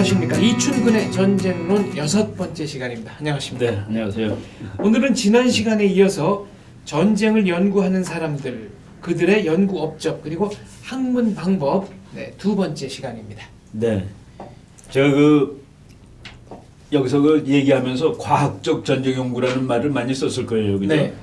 안녕하십니까. 이춘근의 전쟁론 6번째 시간입니다. 안녕하십니까. 네, 안녕하세요. 오늘은 지난 시간에 이어서 전쟁을 연구하는 사람들, 그들의 연구 업적, 그리고 학문 방법, 두 번째 시간입니다. 네, 제가 여기서 얘기하면서 과학적 전쟁 연구라는 말을 많이 썼을 거예요, 그죠? 네.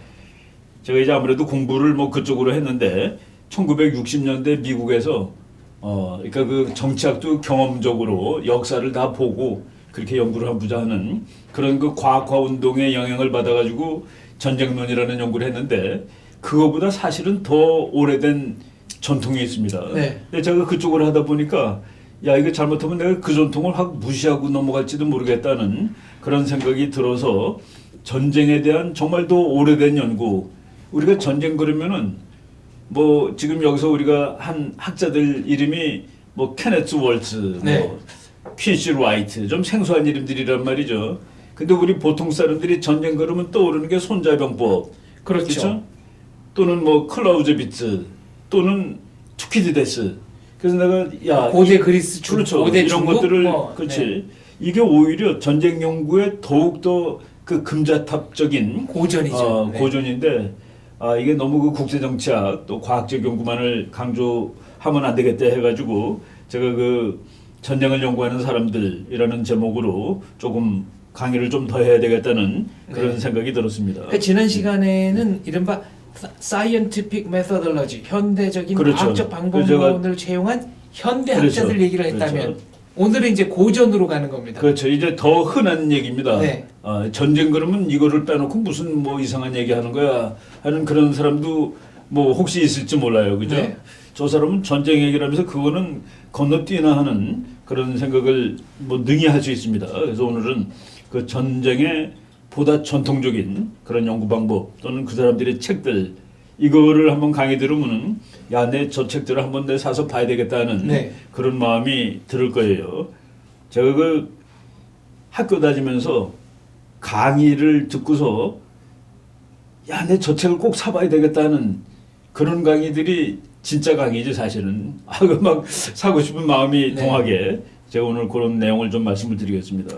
제가 이제 아무래도 공부를 그쪽으로 했는데 1960년대 미국에서 그러니까 그 정치학도 경험적으로 역사를 다 보고 그렇게 연구를 해보자 하는 그런 그 과학화 운동의 영향을 받아가지고 전쟁론이라는 연구를 했는데 그거보다 사실은 더 오래된 전통이 있습니다. 네. 근데 제가 그쪽으로 하다 보니까 야 이거 잘못하면 내가 그 전통을 확 무시하고 넘어갈지도 모르겠다는 그런 생각이 들어서 전쟁에 대한 정말 더 오래된 연구. 우리가 전쟁 그러면은 지금 여기서 우리가 한 학자들 이름이 케네스 월츠, 네. 퀸시 라이트, 좀 생소한 이름들이란 말이죠. 근데 우리 보통 사람들이 전쟁 그러면 떠오르는 게 손자병법, 그렇죠. 또는 클라우제비츠, 또는 투키디데스. 그래서 내가 고대 그리스 중, 그렇죠. 고대 이런 중국, 것들을 네. 그렇지. 이게 오히려 전쟁 연구에 더욱 더 그 금자탑적인 고전이죠. 네. 고전인데. 이게 너무 그 국제정치학 또 과학적 연구만을 강조하면 안 되겠다 해가지고 제가 그 전쟁을 연구하는 사람들이라는 제목으로 조금 강의를 좀 더 해야 되겠다는 그런 생각이 들었습니다. 그러니까 지난 시간에는 이른바 scientific methodology, 현대적인 그렇죠. 과학적 방법론을 채용한 현대학자들 그렇죠. 얘기를 했다면 그렇죠. 오늘은 이제 고전으로 가는 겁니다. 그렇죠. 이제 더 흔한 얘기입니다. 네. 전쟁 그러면 이거를 빼놓고 무슨 이상한 얘기 하는 거야 하는 그런 사람도 혹시 있을지 몰라요. 그죠? 네. 저 사람은 전쟁 얘기를 하면서 그거는 건너뛰나 하는 그런 생각을 능히 할 수 있습니다. 그래서 오늘은 그 전쟁의 보다 전통적인 그런 연구 방법 또는 그 사람들의 책들 이거를 한번 강의 들으면은 야, 내 저 책들을 한번 내 사서 봐야 되겠다는 네. 그런 마음이 들을 거예요. 제가 그 학교 다니면서 강의를 듣고서 야, 내 저 책을 꼭 사봐야 되겠다는 그런 강의들이 진짜 강의지 사실은. 막 사고 싶은 마음이 네. 동하게 제가 오늘 그런 내용을 좀 말씀을 드리겠습니다.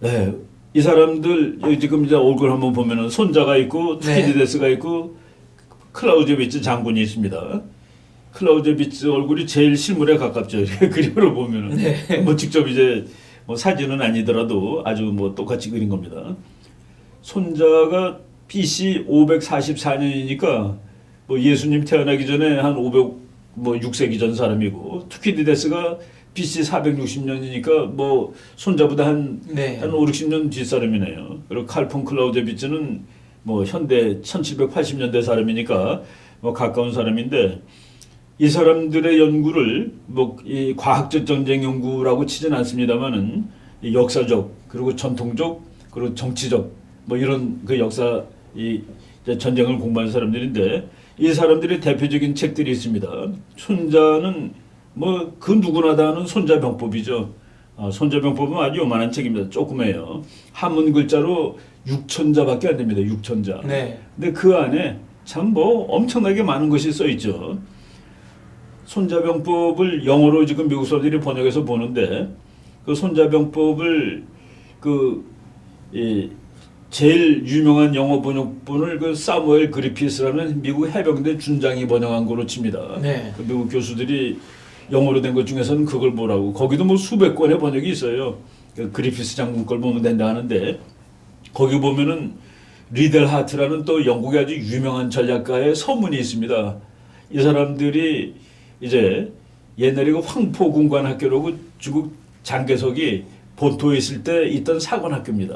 네. 이 사람들 지금 이제 얼굴 한번 보면은 손자가 있고 투키디데스가 있고 클라우제비츠 장군이 있습니다. 클라우제비츠 얼굴이 제일 실물에 가깝죠. 그림으로 보면은 네. 직접 이제 사진은 아니더라도 아주 똑같이 그린 겁니다. 손자가 BC 544년이니까 예수님 태어나기 전에 한 6세기 전 사람이고 투키디데스가 BC 460년이니까 손자보다 한 5, 60년 뒷사람이네요. 그리고 칼폰 클라우제비츠는 현대 1780년대 사람이니까 가까운 사람인데 이 사람들의 연구를 이 과학적 전쟁 연구라고 치진 않습니다만은 역사적 그리고 전통적 그리고 정치적 이런 그 역사 전쟁을 공부하는 사람들인데 이 사람들의 대표적인 책들이 있습니다. 손자는 그 누구나 다 아는 손자병법이죠. 손자병법은 아주 요만한 책입니다. 조그매요. 한문 글자로 6천자밖에 안 됩니다. 6천자. 네. 근데 그 안에 참 엄청나게 많은 것이 써 있죠. 손자병법을 영어로 지금 미국 사람들이 번역해서 보는데 그 손자병법을 제일 유명한 영어 번역본을 그 사무엘 그리피스라는 미국 해병대 준장이 번역한 거로 칩니다. 네. 그 미국 교수들이 영어로 된 것 중에서는 그걸 보라고 거기도 수백 권의 번역이 있어요. 그 그리피스 장군 걸 보면 된다 하는데 거기 보면은 리델 하트라는 또 영국의 아주 유명한 전략가의 서문이 있습니다. 이 사람들이 이제 옛날에 그 황포군관학교라고 중국 장개석이 본토에 있을 때 있던 사관학교입니다.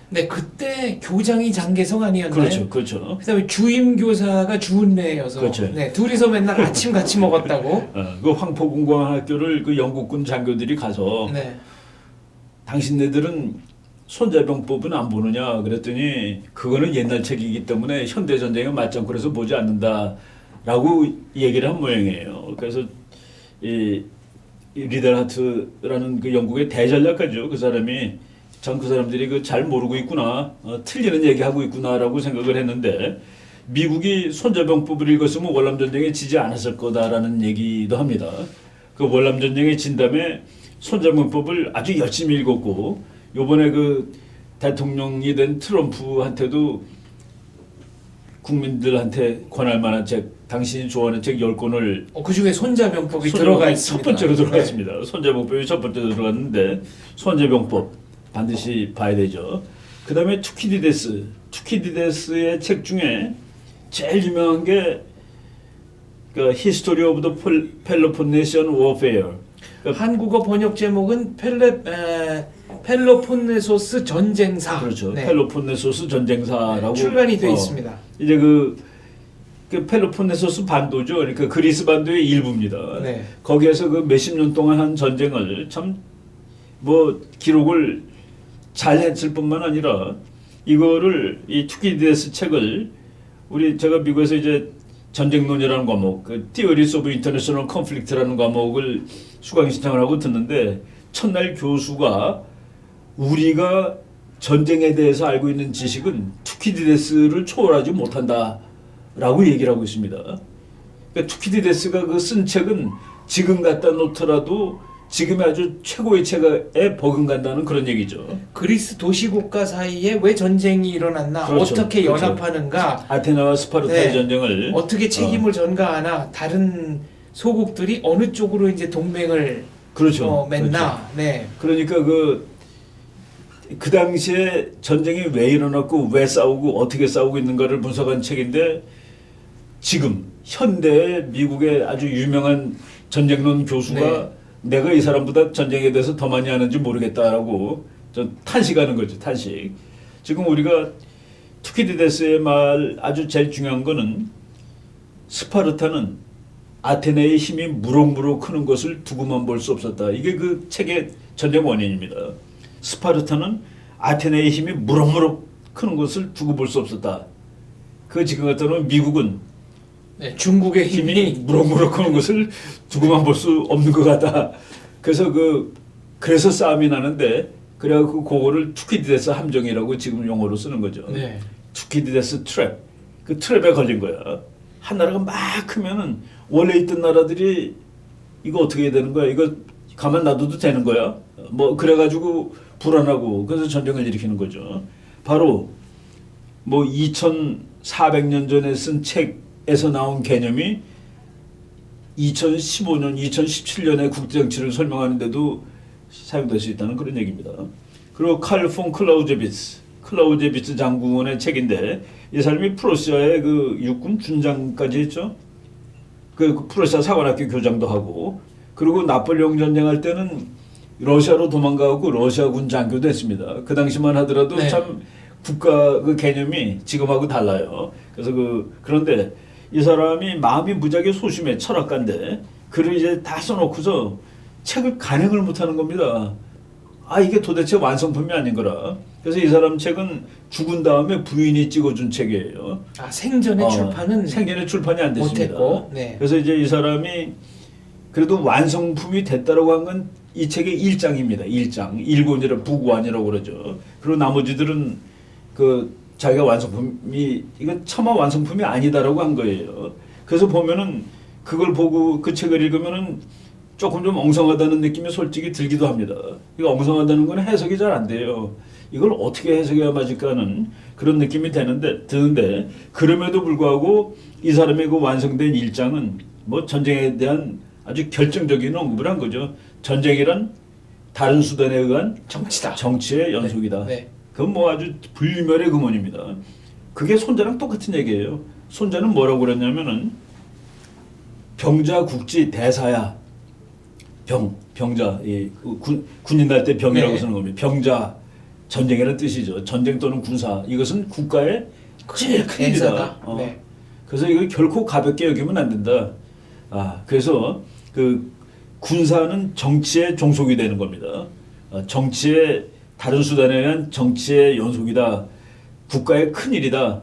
네, 그때 교장이 장개성 아니었나요? 그렇죠, 그렇죠. 그다음에 주임 교사가 주은래여서 그렇죠. 네, 둘이서 맨날 아침 같이 먹었다고. 그 황포군관학교를 그 영국군 장교들이 가서 네. 당신네들은 손자병법은 안 보느냐 그랬더니 그거는 옛날 책이기 때문에 현대 전쟁에 맞장구 해서 보지 않는다라고 얘기를 한 모양이에요. 그래서 이 리델 하트라는 그 영국의 대전략가죠. 그 사람이 전 그 사람들이 잘 모르고 있구나, 틀리는 얘기하고 있구나라고 생각을 했는데 미국이 손자병법을 읽었으면 월남전쟁에 지지 않았을 거다라는 얘기도 합니다. 그 월남 전쟁의 진담에 손자문법을 아주 열심히 읽었고 요번에 그 대통령이 된 트럼프한테도 국민들한테 권할 만한 책, 당신이 좋아하는 책 10권을 그 중에 손자병법이 들어가 있습니다. 첫 번째로 들어가 네. 있습니다. 손자병법이 첫 번째로 들어갔는데 손자병법 반드시 봐야 되죠. 그 다음에 투키디데스의 책 중에 제일 유명한 게 그 History of the Peloponnesian Warfare. 한국어 번역 제목은 펠로폰네소스 전쟁사. 그렇죠. 네. 펠로폰네소스 전쟁사라고 출간이 되어 있습니다. 이제 그 펠로폰네소스 반도죠. 그러니까 그리스 반도의 일부입니다. 네. 거기에서 그 몇십 년 동안 한 전쟁을 참 뭐 기록을 잘 했을 뿐만 아니라 이거를 이 투키디데스 책을 제가 미국에서 이제 전쟁론이라는 과목, 그 Theories of International Conflict라는 과목을 수강 신청을 하고 듣는데 첫날 교수가 우리가 전쟁에 대해서 알고 있는 지식은 투키디데스를 초월하지 못한다라고 얘기를 하고 있습니다. 그러니까 투키디데스가 그 쓴 책은 지금 갖다 놓더라도 지금의 아주 최고의 책에 버금간다는 그런 얘기죠. 그리스 도시국가 사이에 왜 전쟁이 일어났나, 그렇죠. 어떻게 그렇죠. 연합하는가, 아테나와 스파르타의 네. 전쟁을 어떻게 책임을 전가하나, 다른 소국들이 어느 쪽으로 이제 동맹을 그렇죠. 맺나. 네. 그러니까 그 당시에 전쟁이 왜 일어났고 왜 싸우고 어떻게 싸우고 있는가를 분석한 책인데 지금 현대의 미국의 아주 유명한 전쟁론 교수가 네. 내가 이 사람보다 전쟁에 대해서 더 많이 아는지 모르겠다라고 좀 탄식하는 거죠. 탄식. 지금 우리가 투키디데스의 말 아주 제일 중요한 거는 스파르타는 아테네의 힘이 무럭무럭 크는 것을 두고만 볼 수 없었다. 이게 그 책의 전쟁 원인입니다. 스파르타는 아테네의 힘이 무럭무럭 크는 것을 두고 볼 수 없었다. 그 지금 같다 놓으면 미국은 네, 중국의 힘이 힘이 무럭무럭 크는 것을 두고만 볼 수 없는 것 같다. 그래서 그래서 싸움이 나는데 그래갖고 그거를 투키디데스 함정이라고 지금 용어로 쓰는 거죠. 네. 투키디데스 트랩. 그 트랩에 걸린 거야. 한 나라가 막 크면은 원래 있던 나라들이 이거 어떻게 해야 되는 거야? 이거 가만 놔둬도 되는 거야? 뭐 그래가지고 불안하고 그래서 전쟁을 일으키는 거죠. 바로 뭐 2,400년 전에 쓴 책에서 나온 개념이 2015년, 2017년의 국제정치를 설명하는데도 사용될 수 있다는 그런 얘기입니다. 그리고 칼 폰 클라우제비츠 장군의 책인데 이 사람이 프로시아의 그 육군 준장까지 했죠. 그 프로시아 사관학교 교장도 하고 그리고 나폴레옹 전쟁할 때는 러시아로 도망가고 러시아군 장교도 했습니다. 그 당시만 하더라도 네. 참 국가 그 개념이 지금하고 달라요. 그래서 그런데 이 사람이 마음이 무지하게 소심해 철학가인데 글을 이제 다 써놓고서 책을 간행을 못하는 겁니다. 이게 도대체 완성품이 아닌 거라. 그래서 이 사람 책은 죽은 다음에 부인이 찍어준 책이에요. 생전에 출판은 생전에 출판이 안 됐습니다. 못했고, 네. 그래서 이제 이 사람이 그래도 완성품이 됐다라고 한 건 이 책의 1장입니다. 1장. 1권이라 부관이라고 그러죠. 그리고 나머지들은 자기가 완성품이 이건 차마 완성품이 아니다라고 한 거예요. 그래서 보면은 그걸 보고 그 책을 읽으면은 조금 좀 엉성하다는 느낌이 솔직히 들기도 합니다. 이거 엉성하다는 건 해석이 잘 안 돼요. 이걸 어떻게 해석해야 맞을까 하는 그런 느낌이 드는데 그럼에도 불구하고 이 사람의 그 완성된 일장은 뭐 전쟁에 대한 아주 결정적인 언급을 한 거죠. 전쟁이란 다른 수단에 의한 정치다. 정치의 연속이다. 네. 그건 뭐 아주 불멸의 금원입니다. 그게 손자랑 똑같은 얘기예요. 손자는 뭐라고 그랬냐면은 병자 국지 대사야. 병자 군인 날 때 병이라고 네. 쓰는 겁니다. 병자 전쟁이라는 뜻이죠. 전쟁 또는 군사 이것은 국가의 제일 큰 일이다. 대사다. 네. 그래서 이걸 결코 가볍게 여기면 안 된다. 그래서 군사는 정치의 종속이 되는 겁니다. 정치의 다른 수단에 의한 정치의 연속이다. 국가의 큰 일이다.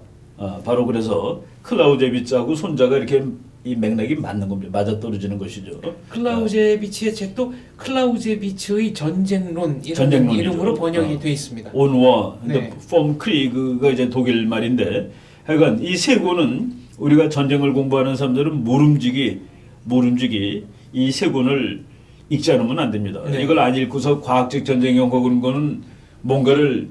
바로 그래서 클라우제비츠하고 손자가 이렇게 이 맥락이 맞는 겁니다. 맞아떨어지는 것이죠. 클라우제비치의 책도 클라우제비츠의 전쟁론 이런 전쟁론이죠. 이름으로 번역이 되어 있습니다. 온워, 네. 폼 크리그가 이제 독일 말인데, 하여간 이 세 권은 우리가 전쟁을 공부하는 사람들은 모름지기 이 세 권을 읽지 않으면 안 됩니다. 네. 이걸 안 읽고서 과학적 전쟁 연구 그런 거는 뭔가를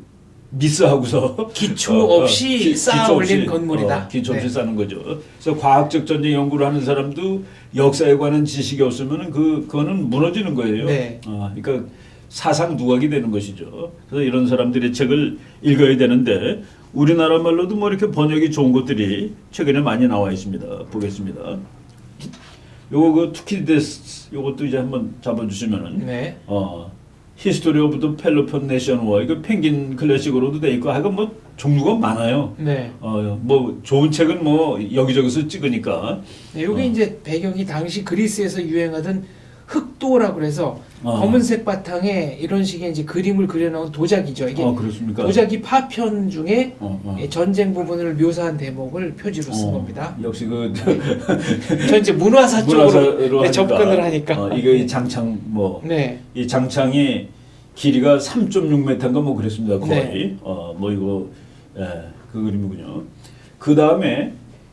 미스하고서 기초 없이 쌓아 올린 건물이다. 기초 없이 네. 쌓는 거죠. 그래서 과학적 전쟁 연구를 하는 사람도 역사에 관한 지식이 없으면 그거는 무너지는 거예요. 네. 그러니까 사상 누각이 되는 것이죠. 그래서 이런 사람들의 책을 읽어야 되는데 우리나라 말로도 뭐 이렇게 번역이 좋은 것들이 최근에 많이 나와 있습니다. 보겠습니다. 요거 그 투키디데스 요것도 이제 한번 잡아주시면은 네. 히스토리 오브 더 펠로폰 네션 워 이거 펭귄 클래식으로도 돼 있고 하여간 뭐 종류가 많아요. 네. 뭐 좋은 책은 뭐 여기저기서 찍으니까. 네, 이게 이제 배경이 당시 그리스에서 유행하던 흑도라고 그래서 검은색 바탕에 이런 식의 이제 그림을 그려놓은 도자기죠. 이게 그렇습니까? 도자기 파편 중에 예, 전쟁 부분을 묘사한 대목을 표지로 쓴 겁니다. 역시 그 저 이제 문화사 쪽으로 네, 접근을 하니까. 이게 이 장창 뭐 네. 이 장창이 길이가 3.6m인가 뭐 그랬습니다. 거의. 네. 뭐 이거 그 그림이군요. 그 다음에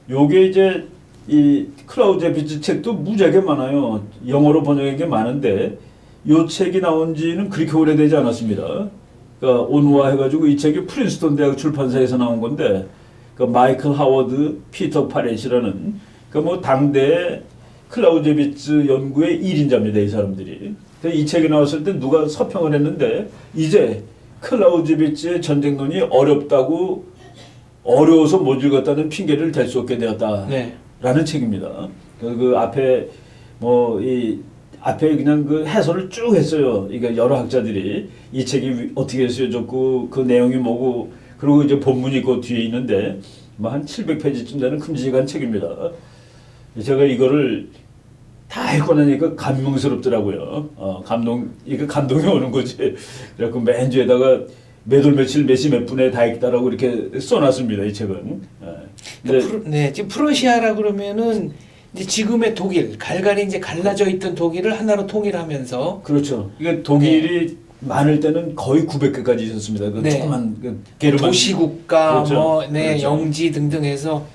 요게 이제 이 클라우제비츠 책도 무지하게 많아요. 영어로 번역한 게 많은데 요 책이 나온 지는 그렇게 오래되지 않았습니다. 그러니까 온화해가지고 이 책이 프린스턴 대학 출판사에서 나온 건데 그러니까 마이클 하워드, 피터 파렛이라는 그러니까 뭐 당대 클라우제비츠 연구의 1인자입니다. 이 사람들이. 그래서 이 책이 나왔을 때 누가 서평을 했는데 이제 클라우제비츠의 전쟁론이 어려워서 못 읽었다는 핑계를 댈 수 없게 되었다. 네. 라는 책입니다. 그 앞에 뭐 이 앞에 그냥 그 해설을 쭉 했어요. 이게 여러 학자들이 이 책이 어떻게 쓰여졌고 그 내용이 뭐고 그리고 이제 본문이 그 뒤에 있는데 뭐 한 700페이지쯤 되는 큼직한 책입니다. 제가 이거를 다 읽고 나니까 감명스럽더라고요. 이게 감동이 오는 거지. 그래갖고 맨 뒤에다가 몇 월 며칠 몇 시 몇 분에 다 읽다라고 이렇게 써놨습니다. 이 책은. 네, 지금 프러시아라 그러면은 이제 지금의 독일, 갈갈이 이제 갈라져 있던 독일을 하나로 통일하면서 그렇죠. 이게 독일이 많을 때는 거의 900개까지 있었습니다. 그 네. 조그만 그 게르만 도시국가, 그렇죠. 뭐, 네, 그렇죠. 영지 등등 해서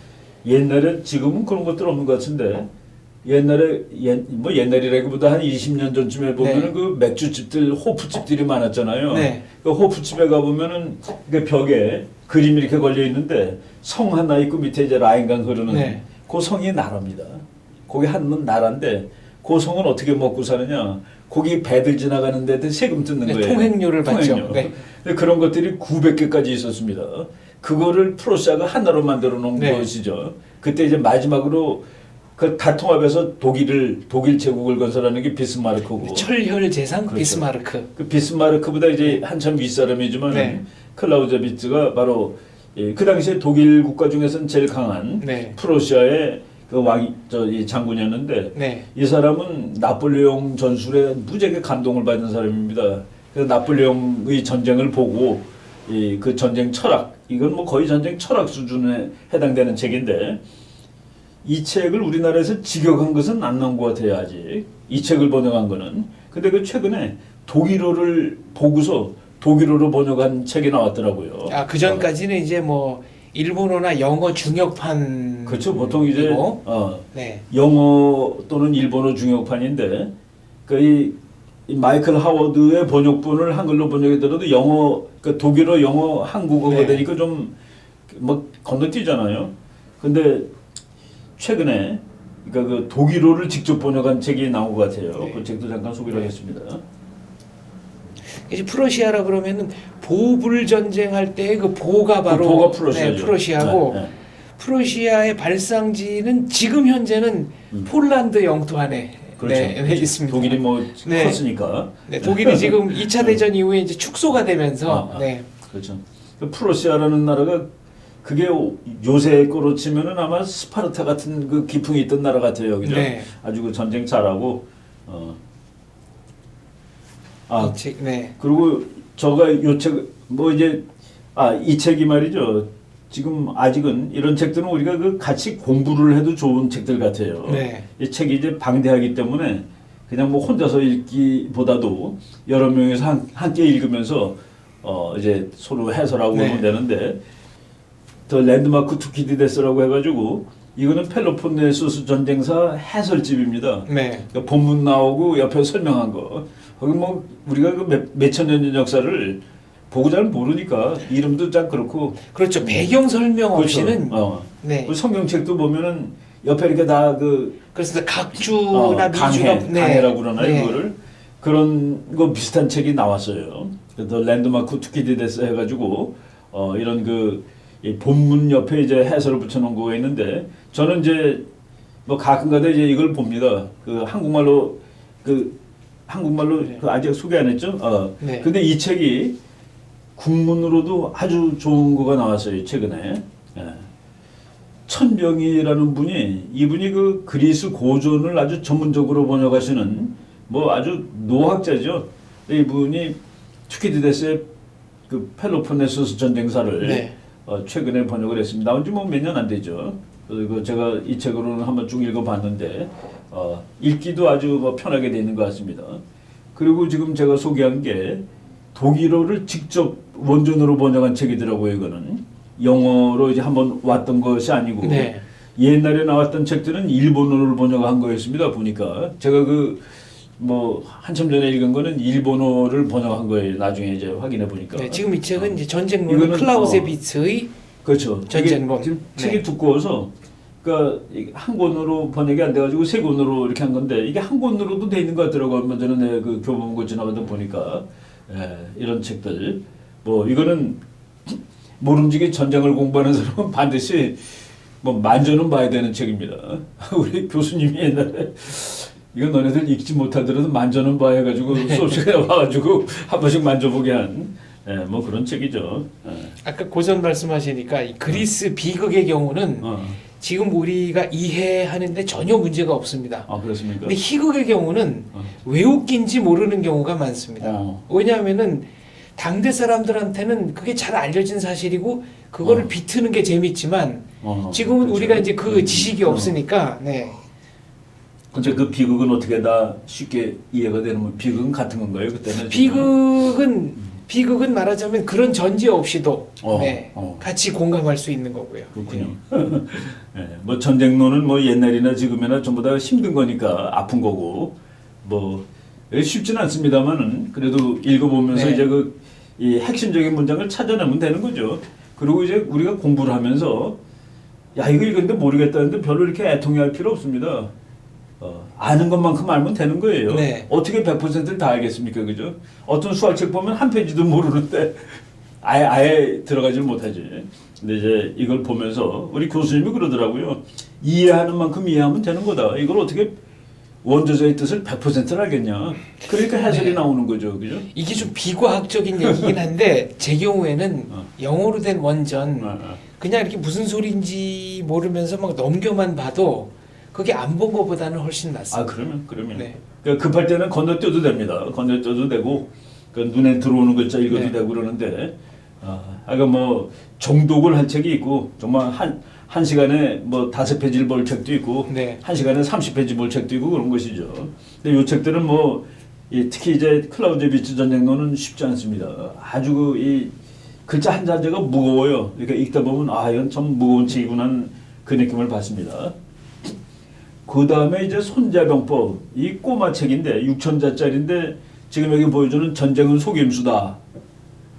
옛날에 지금은 그런 것들 없는 것 같은데 옛날에 뭐 옛날이라기보다 한 20년 전쯤에 보면은 네. 그 맥주집들 호프집들이 많았잖아요. 네. 그 호프집에 가 보면은 그 벽에 그림이 이렇게 걸려 있는데 성 하나 있고 밑에 이제 라인강 흐르는 네. 그 성이 나라입니다. 거기 한은 나라인데 그 성은 어떻게 먹고 사느냐? 거기 배들 지나가는 데도 세금 뜯는 네, 거예요. 통행료를 받죠. 통행료. 네. 그런 것들이 900개까지 있었습니다. 그거를 프로시아가 하나로 만들어 놓은 네. 것이죠. 그때 이제 마지막으로 그 다 통합해서 독일 제국을 건설하는 게 비스마르크고. 철혈 재상 그렇죠. 비스마르크. 그 비스마르크보다 이제 한참 윗사람이지만 네. 클라우제비츠가 바로 그 당시에 독일 국가 중에서는 제일 강한 네. 프로시아의 그 이 장군이었는데 네. 이 사람은 나폴레옹 전술에 무지하게 감동을 받은 사람입니다. 그래서 나폴레옹의 전쟁을 보고 그 전쟁 철학 이건 뭐 거의 전쟁 철학 수준에 해당되는 책인데 이 책을 우리나라에서 직역한 것은 안 나온 것 같아요 아직 이 책을 번역한 거는. 근데 그 최근에 독일어를 보고서 독일어로 번역한 책이 나왔더라고요. 아, 그 전까지는 이제 뭐 일본어나 영어 중역판. 그렇죠. 보통 이제 네. 영어 또는 일본어 중역판인데 이 마이클 하워드의 번역본을 한글로 번역했더라도 영어 그러니까 독일어, 영어, 한국어가 네. 되니까 좀 뭐 건너뛰잖아요. 근데 최근에 그러니까 그 독일어를 직접 번역한 책이 나온 것 같아요. 네. 그 책도 잠깐 소개를 하겠습니다. 이제 프러시아라 그러면은 보불 전쟁할 때 그 보가 바로 보가 프러시아죠. 네, 프러시아고 네, 네. 프러시아의 발상지는 지금 현재는 폴란드 영토 안에 그렇죠. 네, 있습니다. 독일이 뭐 네. 컸으니까. 네, 독일이 지금 2차 대전 이후에 이제 축소가 되면서 네. 그렇죠. 그 프러시아라는 나라가 그게 요새 거로 치면은 아마 스파르타 같은 그 기풍이 있던 나라 같아요. 그죠? 네. 아주 그 전쟁 잘하고 네. 그리고 저가 요 책 뭐 이제 이 책이 말이죠. 지금 아직은 이런 책들은 우리가 그 같이 공부를 해도 좋은 책들 같아요. 네. 이 책이 이제 방대하기 때문에 그냥 뭐 혼자서 읽기보다도 여러 명이서 함께 읽으면서 이제 서로 해설하고 네. 그러면 되는데 더 랜드마크 투키디데스라고 해가지고 이거는 펠로폰네소스 전쟁사 해설집입니다. 네. 그러니까 본문 나오고 옆에 설명한 거. 거기 뭐 우리가 그 몇천 년 전 역사를 보고 잘 모르니까 이름도 딱 그렇고. 그렇죠. 배경 설명 그렇죠. 없이는 네. 우리 성경책도 보면은 옆에 이렇게 다 그 그래서 각주나 미주가 강해라고 그러나요, 네. 그거를. 그런 거 비슷한 책이 나왔어요. 그래서 랜드마크 투키디데스 해가지고 이런 이 본문 옆에 이제 해설을 붙여놓은 거가 있는데 저는 이제 뭐 가끔가다 이제 이걸 봅니다. 그 한국말로 네. 그 아직 소개 안 했죠? 네. 근데 이 책이 국문으로도 아주 좋은 거가 나왔어요, 최근에. 예. 천병이라는 이분이 그 그리스 고전을 아주 전문적으로 번역하시는 뭐 아주 노학자죠. 근데 이분이 투키디데스의 그 펠로폰네소스 전쟁사를 네. 최근에 번역을 했습니다. 나온 지 뭐 몇 년 안 되죠. 그리고 제가 이 책으로는 한번 쭉 읽어봤는데 읽기도 아주 뭐 편하게 되어 있는 것 같습니다. 그리고 지금 제가 소개한 게 독일어를 직접 원전으로 번역한 책이더라고요. 이거는 영어로 이제 한번 왔던 것이 아니고 네. 옛날에 나왔던 책들은 일본어를 번역한 거였습니다. 보니까 제가 뭐 한참 전에 읽은 거는 일본어를 번역한 거예요. 나중에 이제 확인해 보니까. 네, 지금 이 책은 이제 전쟁론 이거는, 클라우제비츠의 그렇죠. 전쟁론. 지금 네. 책이 두꺼워서 그러니까 이게 한 권으로 번역이 안 돼가지고 세 권으로 이렇게 한 건데 이게 한 권으로도 돼 있는 것 같더라고요. 얼마 전에 내가 그 교보문고 지나가다 보니까 이런 책들 뭐 이거는 모름지기 전쟁을 공부하는 사람은 반드시 뭐 만져는 봐야 되는 책입니다. 우리 교수님이 옛날에 이건 너네들 읽지 못하더라도 만져는 봐야 해가지고 소식에 와가지고 한 번씩 만져보게 한 뭐 그런 책이죠. 아까 고전 말씀하시니까 이 그리스 비극의 경우는 지금 우리가 이해하는데 전혀 문제가 없습니다. 아 그렇습니까? 근데 희극의 경우는 왜 웃긴지 모르는 경우가 많습니다. 왜냐하면은 당대 사람들한테는 그게 잘 알려진 사실이고 그거를 비트는 게 재밌지만 지금은 그렇죠. 우리가 이제 그 지식이 없으니까 네. 근데 그 비극은 어떻게 다 쉽게 이해가 되는 뭐 비극은 같은 건가요? 그때는 비극은 말하자면 그런 전제 없이도 네, 어. 같이 공감할 수 있는 거고요. 그렇군요. 뭐 전쟁론은 뭐 옛날이나 지금이나 전부 다 힘든 거니까 아픈 거고 뭐 쉽지는 않습니다만은 그래도 읽어보면서 네. 이제 이 핵심적인 문장을 찾아내면 되는 거죠. 그리고 이제 우리가 공부를 하면서 야 이거 읽었는데 모르겠다는데 별로 이렇게 애통해할 필요 없습니다. 아는 것만큼 알면 되는 거예요. 네. 어떻게 100%를 다 알겠습니까, 그죠? 어떤 수학책 보면 한 페이지도 모르는데 아예 들어가지를 못하지. 근데 이제 이걸 보면서 우리 교수님이 그러더라고요. 이해하는 만큼 이해하면 되는 거다. 이걸 어떻게 원저자의 뜻을 100%를 알겠냐? 그러니까 해설이 네. 나오는 거죠, 그죠? 이게 좀 비과학적인 얘기긴 한데 제 경우에는 영어로 된 원전 그냥 이렇게 무슨 소리인지 모르면서 막 넘겨만 봐도 그게 안 본 것보다는 훨씬 낫습니다. 아 그러면. 네. 그러니까 급할 때는 건너뛰어도 됩니다. 건너뛰어도 되고 그 눈에 들어오는 글자 읽어도 네. 되고 그러는데 그러니까 뭐 정독을 한 책이 있고 정말 한 시간에 뭐 5페이지를 볼 책도 있고 네. 한 시간에 30페이지 볼 책도 있고 그런 것이죠. 근데 이 책들은 뭐 특히 이제 클라우제비츠 전쟁론은 쉽지 않습니다. 아주 이 글자 한자 한자가 무거워요. 그러니까 읽다 보면 이건 참 무거운 책이구나 그 느낌을 받습니다. 그 다음에 이제 손자병법 이 꼬마 책인데 6,000자짜리인데 지금 여기 보여주는 전쟁은 속임수다.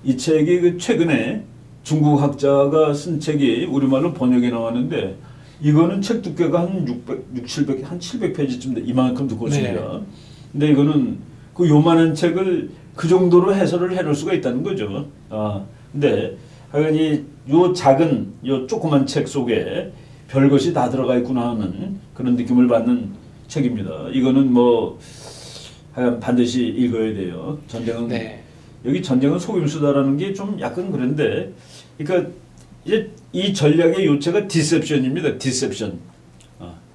이 책이 최근에 중국 학자가 쓴 책이 우리말로 번역이 나왔는데 이거는 책 두께가 한 700페이지쯤 돼 이만큼 두껍습니다. 네. 근데 이거는 그 요만한 책을 그 정도로 해설을 해놓을 수가 있다는 거죠. 근데 하여간 요 작은 요 조그만 책 속에 별것이 다 들어가 있구나 하는 그런 느낌을 받는 책입니다. 이거는 뭐 하여간 반드시 읽어야 돼요. 전쟁은 네. 여기 전쟁은 속임수다라는 게 좀 약간 그런데 그러니까 이제 이 전략의 요체가 디셉션입니다. 디셉션.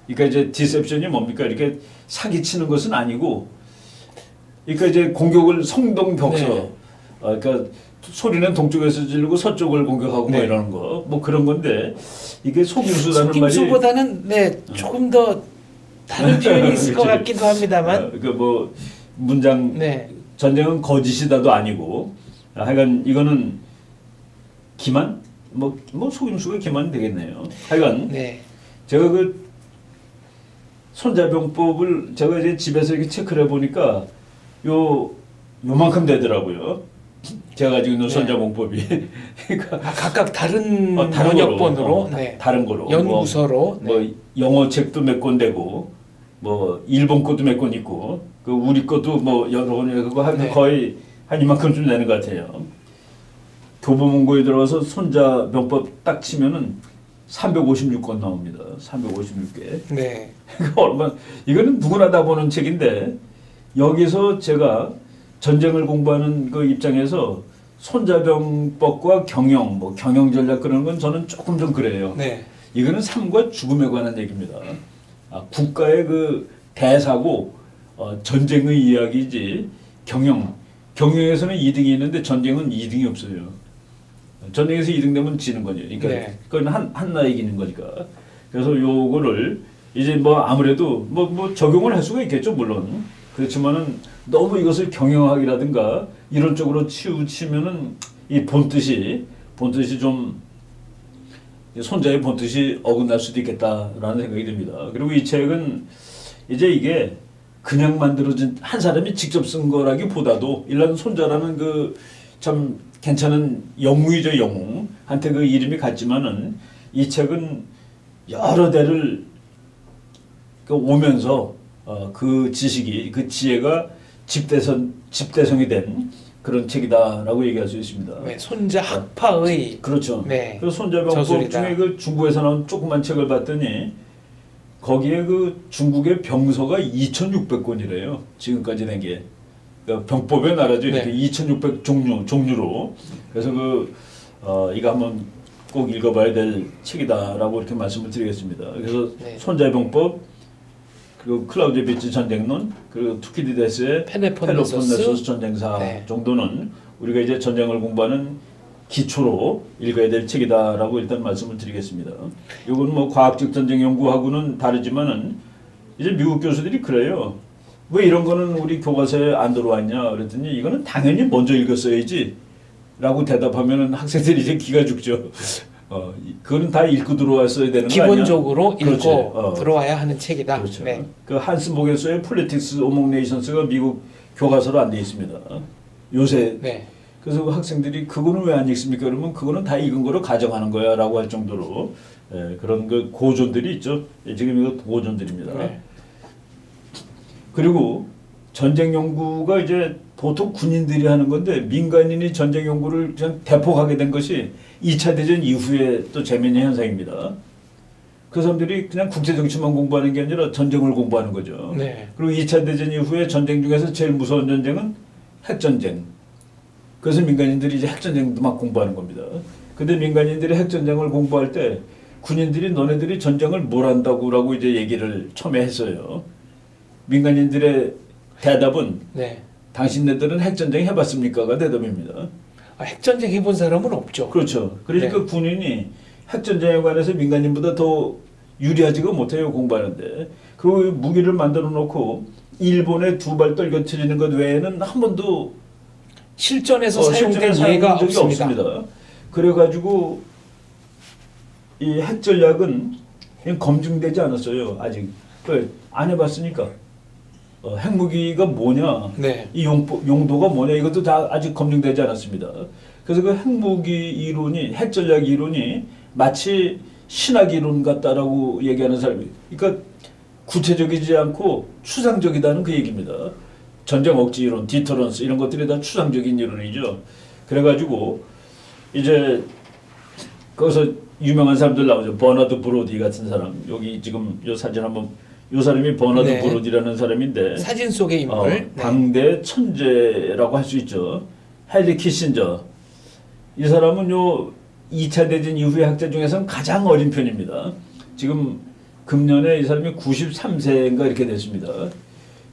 그러니까 이제 디셉션이 뭡니까? 이렇게 사기치는 것은 아니고 그러니까 이제 공격을 성동격서. 네. 그러니까 소리는 동쪽에서 지르고 서쪽을 공격하고 네. 뭐 이러는 거. 뭐 그런 건데 이게 속임수라는 말이 속임수보다는 네, 조금 더 다른 표현이 있을 것 그렇지. 같기도 합니다만 그러니까 뭐 문장 네. 전쟁은 거짓이다도 아니고 하여간 이거는 기만 뭐 속임수가 기만 되겠네요. 하여간 네. 제가 그 손자병법을 제가 이제 집에서 이렇게 체크를 해보니까 요만큼 되더라고요. 제가 가지고 있는 네. 손자병법이. 그러니까 각각 다른 다른 번역본으로 거로, 다른 거로. 연구서로 뭐 영어 책도 몇 권 되고, 뭐 일본 것도 몇 권 있고, 그 우리 것도 뭐 여러 권 그거 하여튼 거의 한 이만큼쯤 되는 것 같아요. 교보문고에 들어가서 손자병법 딱 치면은 356권 나옵니다. 356개. 네. 얼마 이거는 누구나 다 보는 책인데 여기서 제가 전쟁을 공부하는 그 입장에서 손자병법과 경영, 뭐 경영 전략 그런 건 저는 조금 좀 그래요. 네. 이거는 삶과 죽음에 관한 얘기입니다. 국가의 그 대사고 전쟁의 이야기지 경영에서는 2등이 있는데 전쟁은 2등이 없어요. 전쟁에서 2등 되면 지는 거죠. 그러니까 그건 한나라 이기는 거니까. 그래서 요거를 이제 뭐 아무래도 뭐 적용을 할 수가 있겠죠, 물론. 그렇지만은 너무 이것을 경영학이라든가 이런 쪽으로 치우치면은 이 본뜻이 좀 손자의 본뜻이 어긋날 수도 있겠다라는 생각이 듭니다. 그리고 이 책은 이제 이게 그냥 만들어진 한 사람이 직접 쓴 거라기보다도 일란 손자라는 그 참 괜찮은 영웅이죠, 영웅한테 그 이름이 갔지만은 이 책은 여러 대를 오면서 그 지식이 그 지혜가 집대성이 된 그런 책이다라고 얘기할 수 있습니다. 네, 손자 학파의 그렇죠. 네, 그 손자병법 중에 그 중국에서 나온 조그만 책을 봤더니 거기에 그 중국의 병서가 2,600권이래요. 지금까지 된 게. 그러니까 병법의 나라죠. 이렇게 2,600 종류로. 그래서 이거 한번 꼭 읽어봐야 될 책이다라고 이렇게 말씀을 드리겠습니다. 그래서 손자병법, 그리고 클라우디비치 전쟁론, 그리고 투키디데스의 펠로폰네소스 전쟁사 정도는 우리가 이제 전쟁을 공부하는 기초로 읽어야 될 책이다라고 일단 말씀을 드리겠습니다. 이건 뭐 과학적 전쟁 연구하고는 다르지만은 이제 미국 교수들이 그래요. 왜 이런 거는 우리 교과서에 안 들어왔냐 그랬더니 이거는 당연히 먼저 읽었어야지 라고 대답하면은 학생들이 이제 기가 죽죠. 그거는 다 읽고 들어왔어야 되는 거 아니야? 기본적으로 읽고 들어와야 하는 책이다. 그렇죠. 네. 그 한스 모게소의 폴리틱스 오몽 네이션스가 미국 교과서로 안 돼 있습니다. 요새. 그래서 그 학생들이 그거는 왜 안 읽습니까? 그러면 그거는 다 읽은 거로 가정하는 거야라고 할 정도로 그런 그 고전들이 있죠. 지금 이거 고전들입니다. 그리고 전쟁 연구가 이제 보통 군인들이 하는 건데 민간인이 전쟁 연구를 그냥 대폭하게 된 것이 2차 대전 이후에 또 재미있는 현상입니다. 그 사람들이 그냥 국제 정치만 공부하는 게 아니라 전쟁을 공부하는 거죠. 그리고 2차 대전 이후에 전쟁 중에서 제일 무서운 전쟁은 핵전쟁. 그래서 민간인들이 이제 핵전쟁도 막 공부하는 겁니다. 근데 민간인들이 핵전쟁을 공부할 때 군인들이 너네들이 전쟁을 뭘 한다고라고 이제 얘기를 처음에 했어요. 민간인들의 대답은 당신네들은 핵전쟁 해봤습니까가 대답입니다. 핵전쟁 해본 사람은 없죠. 그렇죠. 그러니까 군인이 핵전쟁에 관해서 민간인보다 더 유리하지가 못해요, 공부하는데. 그리고 무기를 만들어 놓고 일본에 두 발 떨겨뜨리는 것 외에는 한 번도 실전에서 사용된 예가 없습니다. 그래가지고 이 핵 전략은 검증되지 않았어요, 아직. 안 해봤으니까. 핵무기가 뭐냐, 이 용도가 뭐냐, 이것도 다 아직 검증되지 않았습니다. 그래서 그 핵무기 이론이, 핵전략 이론이 마치 신학 이론 같다라고 얘기하는 사람이, 그러니까 구체적이지 않고 추상적이다는 그 얘기입니다. 전쟁 억지 이론, 디터런스 이런 것들이 다 추상적인 이론이죠. 그래가지고 이제 거기서 유명한 사람들 나오죠. 버나드 브로디 같은 사람. 여기 지금 이 사진 한번. 이 사람이 버나드 브로디라는 사람인데 사진 속의 인물. 당대 천재라고 할 수 있죠. 헨리 키신저. 이 사람은 요 2차 대전 이후의 학자 중에서는 가장 어린 편입니다. 지금 금년에 이 사람이 93세인가 이렇게 됐습니다.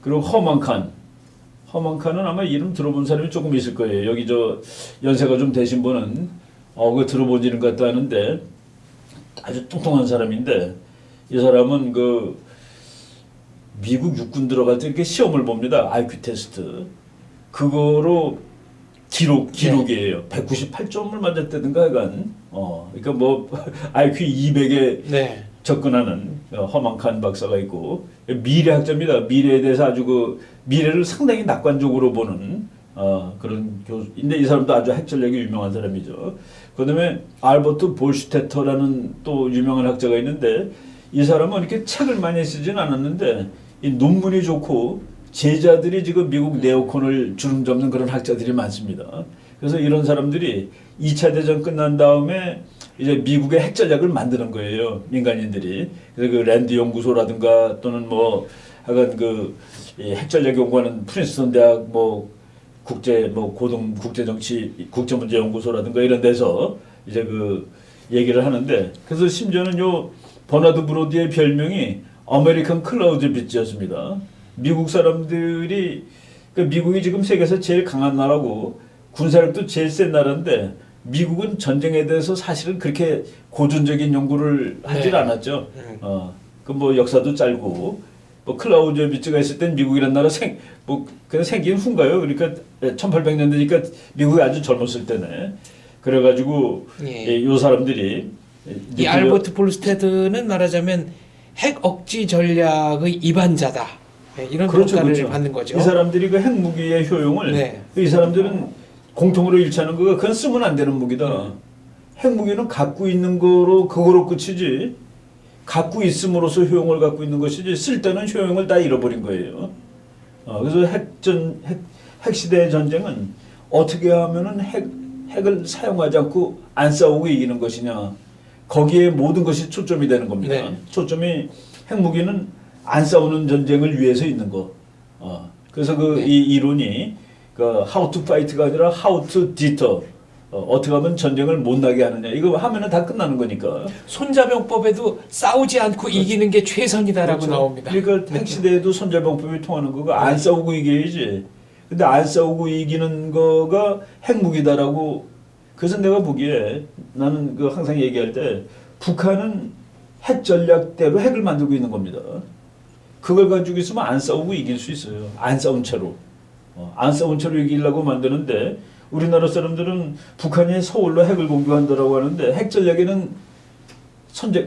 그리고 허먼 칸은 아마 이름 들어본 사람이 조금 있을 거예요. 여기 저 연세가 좀 되신 분은 그거 들어보지는 것 같다 하는데 아주 뚱뚱한 사람인데 이 사람은 그 미국 육군 들어갈 때 이렇게 시험을 봅니다. IQ 테스트. 그거로 기록이에요. 198점을 맞았다든가 하여간. 그러니까 뭐 IQ 200에 접근하는 허만칸 박사가 있고 미래학자입니다. 미래에 대해서 아주 그 미래를 상당히 낙관적으로 보는 그런 교수인데 이 사람도 아주 핵전략이 유명한 사람이죠. 그다음에 알버트 볼슈테터라는 또 유명한 학자가 있는데 이 사람은 이렇게 책을 많이 쓰진 않았는데 이 논문이 좋고 제자들이 지금 미국 네오콘을 주름 잡는 그런 학자들이 많습니다. 그래서 이런 사람들이 2차 대전 끝난 다음에 이제 미국의 핵전략을 만드는 거예요. 민간인들이. 그래서 그 랜드 연구소라든가 또는 뭐 하여간 그 핵전략 연구하는 프린스턴 대학 뭐 국제 뭐 고등 국제 정치 국제 문제 연구소라든가 이런 데서 이제 그 얘기를 하는데 그래서 심지어는 요 버나드 브로디의 별명이 아메리칸 클라우드 빛이었습니다. 미국 사람들이 그 미국이 지금 세계에서 제일 강한 나라고 군사력도 제일 센 나라인데 미국은 전쟁에 대해서 사실은 그렇게 고전적인 연구를 하질 네. 않았죠. 그 뭐 역사도 짧고 뭐 클라우제비츠가 있을 땐 미국이란 나라 그냥 생긴 후인가요? 그러니까 1800년대니까 미국이 아주 젊었을 때네. 그래가지고 요 사람들이 이 알버트 볼스테드는 말하자면 핵 억지 전략의 이반자다. 네, 이런 평가를 받는 거죠. 이 사람들이 그 핵무기의 효용을 네. 이 사람들은 공통으로 일치하는 거가 그건 쓰면 안 되는 무기다. 핵무기는 갖고 있는 거로 그거로 끝이지. 갖고 있음으로써 효용을 갖고 있는 것이지 쓸 때는 효용을 다 잃어버린 거예요. 그래서 핵시대의 전쟁은 어떻게 하면은 핵을 사용하지 않고 안 싸우고 이기는 것이냐. 거기에 모든 것이 초점이 되는 겁니다. 네. 초점이 핵무기는 안 싸우는 전쟁을 위해서 있는 거. 그래서 이 이론이 그 how to fight가 아니라 how to deter. 어떻게 하면 전쟁을 못 나게 하느냐. 이거 하면은 다 끝나는 거니까. 손자병법에도 싸우지 않고 이기는 게 최선이다라고 그렇죠. 나옵니다. 그러니까 핵시대에도 손자병법이 통하는 거가 안 싸우고 이겨야지. 근데 안 싸우고 이기는 거가 핵무기다라고. 그래서 내가 보기에 나는 그 항상 얘기할 때 북한은 핵 전략대로 핵을 만들고 있는 겁니다. 그걸 가지고 있으면 안 싸우고 이길 수 있어요. 안 싸운 채로. 안 싸운 채로 이기려고 만드는데 우리나라 사람들은 북한이 서울로 핵을 공격한다라고 하는데 핵 전략에는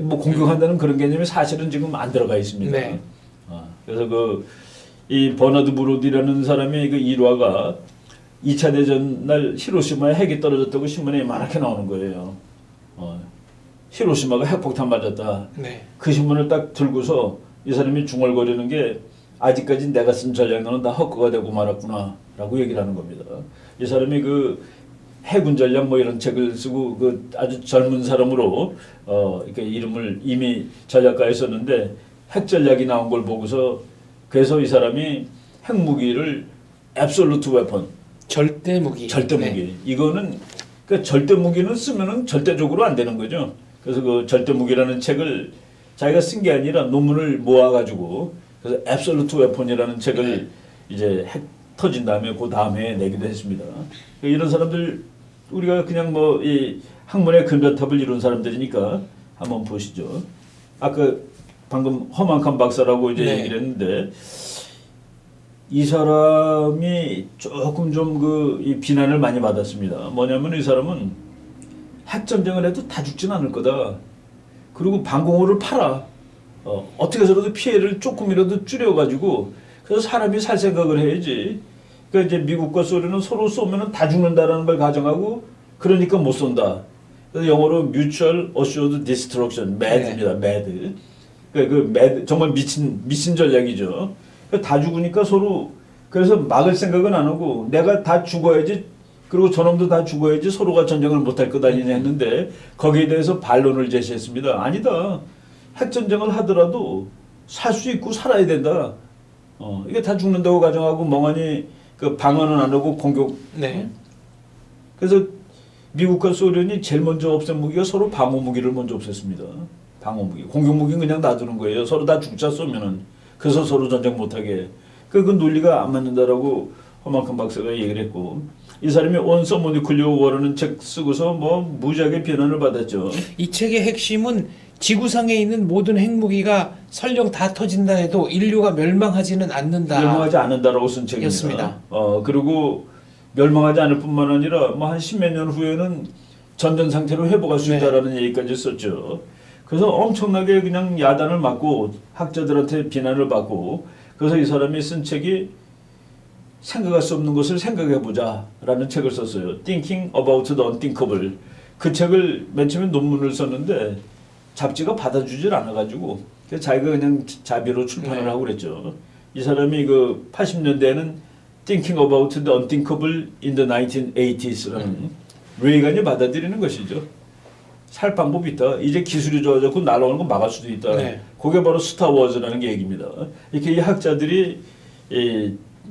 뭐 공격한다는 그런 개념이 사실은 지금 안 들어가 있습니다. 네. 그래서 이 버나드 브로디라는 사람의 그 일화가 2차 대전 날 히로시마에 핵이 떨어졌다고 신문에 이만하게 나오는 거예요. 히로시마가 핵폭탄 맞았다. 네. 그 신문을 딱 들고서 이 사람이 중얼거리는 게 아직까지 내가 쓴 전략론은 다 헛거가 되고 말았구나 라고 얘기를 하는 겁니다. 이 사람이 그 해군 전략 뭐 이런 책을 쓰고 그 아주 젊은 사람으로 이렇게 이름을 이미 전략가에 썼는데 핵 전략이 나온 걸 보고서 그래서 이 사람이 핵무기를 absolute weapon 절대 무기. 절대 무기. 네. 이거는 그 절대 무기는 쓰면은 절대적으로 안 되는 거죠. 그래서 그 절대 무기라는 책을 자기가 쓴 게 아니라 논문을 모아가지고 그래서 absolute weapon이라는 책을 이제 핵 터진 다음에 그 다음에 내기도 했습니다. 이런 사람들 우리가 그냥 뭐 이 학문의 근거탑을 이룬 사람들이니까 한번 보시죠. 아까 방금 허만칸 박사라고 이제 얘기를 했는데 이 사람이 조금 좀 이 비난을 많이 받았습니다. 뭐냐면 이 사람은 핵전쟁을 해도 다 죽진 않을 거다. 그리고 방공호를 팔아. 어떻게 해서라도 피해를 조금이라도 줄여가지고 그래서 사람이 살 생각을 해야지. 그러니까 이제 미국과 소련은 서로 쏘면은 다 죽는다라는 걸 가정하고 그러니까 못 쏜다. 그래서 영어로 Mutual Assured Destruction, MAD입니다. MAD. 그러니까 그 MAD 정말 미친 전략이죠. 그러니까 다 죽으니까 서로 그래서 막을 생각은 안 하고 내가 다 죽어야지 그리고 저놈도 다 죽어야지 서로가 전쟁을 못할 것 아니냐 했는데 거기에 대해서 반론을 제시했습니다. 아니다. 핵전쟁을 하더라도 살 수 있고 살아야 된다. 이게 다 죽는다고 가정하고 멍하니 그 방어는 안 하고 공격. 네. 그래서 미국과 소련이 제일 먼저 없앤 무기가 서로 방어 무기를 먼저 없앴습니다. 방어 무기. 공격 무기는 그냥 놔두는 거예요. 서로 다 죽자 쏘면은. 그래서 서로 전쟁 못하게. 그 논리가 안 맞는다라고 허만칸 박사가 얘기를 했고 이 사람이 온 서모니클리어 워라는 책 쓰고서 뭐 무지하게 비난을 받았죠. 이 책의 핵심은 지구상에 있는 모든 핵무기가 설령 다 터진다 해도 인류가 멸망하지는 않는다. 멸망하지 않는다라고 쓴 책입니다. 였습니다. 그리고 멸망하지 않을 뿐만 아니라 뭐 한 십몇 년 후에는 전전 상태로 회복할 수 있다라는 얘기까지 썼죠. 그래서 엄청나게 그냥 야단을 맞고 학자들한테 비난을 받고 그래서 이 사람이 쓴 책이 생각할 수 없는 것을 생각해보자라는 책을 썼어요. Thinking about the unthinkable. 그 책을 맨 처음에 논문을 썼는데 잡지가 받아주질 않아가지고 자기가 그냥 자비로 출판을 하고 그랬죠. 이 사람이 그 80년대에는 Thinking about the unthinkable in the 1980s라는 레이건이 받아들이는 것이죠. 살 방법이 있다. 이제 기술이 좋아졌고 날아오는 거 막을 수도 있다. 네. 그게 바로 스타워즈라는 게 얘기입니다. 이렇게 이 학자들이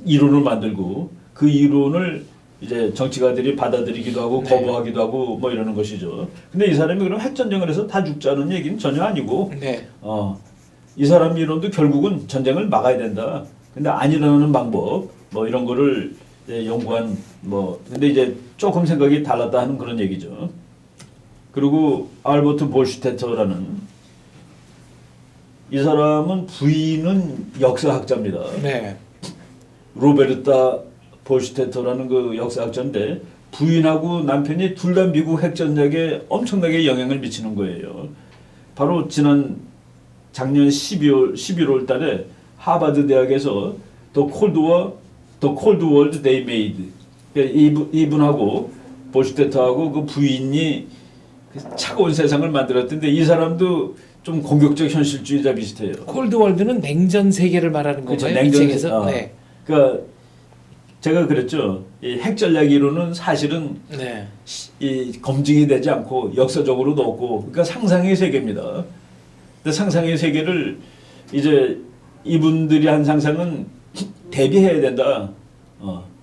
이론을 만들고 그 이론을 이제 정치가들이 받아들이기도 하고 네. 거부하기도 하고 뭐 이러는 것이죠. 근데 이 사람이 그럼 핵전쟁을 해서 다 죽자는 얘기는 전혀 아니고 네. 이 사람 이론도 결국은 전쟁을 막아야 된다. 근데 안 일어나는 방법 뭐 이런 거를 연구한 뭐 근데 이제 조금 생각이 달랐다 하는 그런 얘기죠. 그리고 알버트 볼슈테터라는 이 사람은 부인은 역사학자입니다. 네. 로베르타 볼슈테터라는 그 역사학자인데 부인하고 남편이 둘 다 미국 핵전략에 엄청나게 영향을 미치는 거예요. 바로 작년 11월 달에 하버드 대학에서 The Cold World They Made 이분하고 볼슈테터하고 그 부인이 차가운 세상을 만들었던데 이 사람도 좀 공격적 현실주의자 비슷해요. 콜드월드는 냉전 세계를 말하는 그렇죠. 건가요? 이 책에서? 네. 그러니까 제가 그랬죠. 이 핵전략 이론은 사실은 네. 이 검증이 되지 않고 역사적으로도 없고 그러니까 상상의 세계입니다. 근데 상상의 세계를 이제 이분들이 한 상상은 대비해야 된다.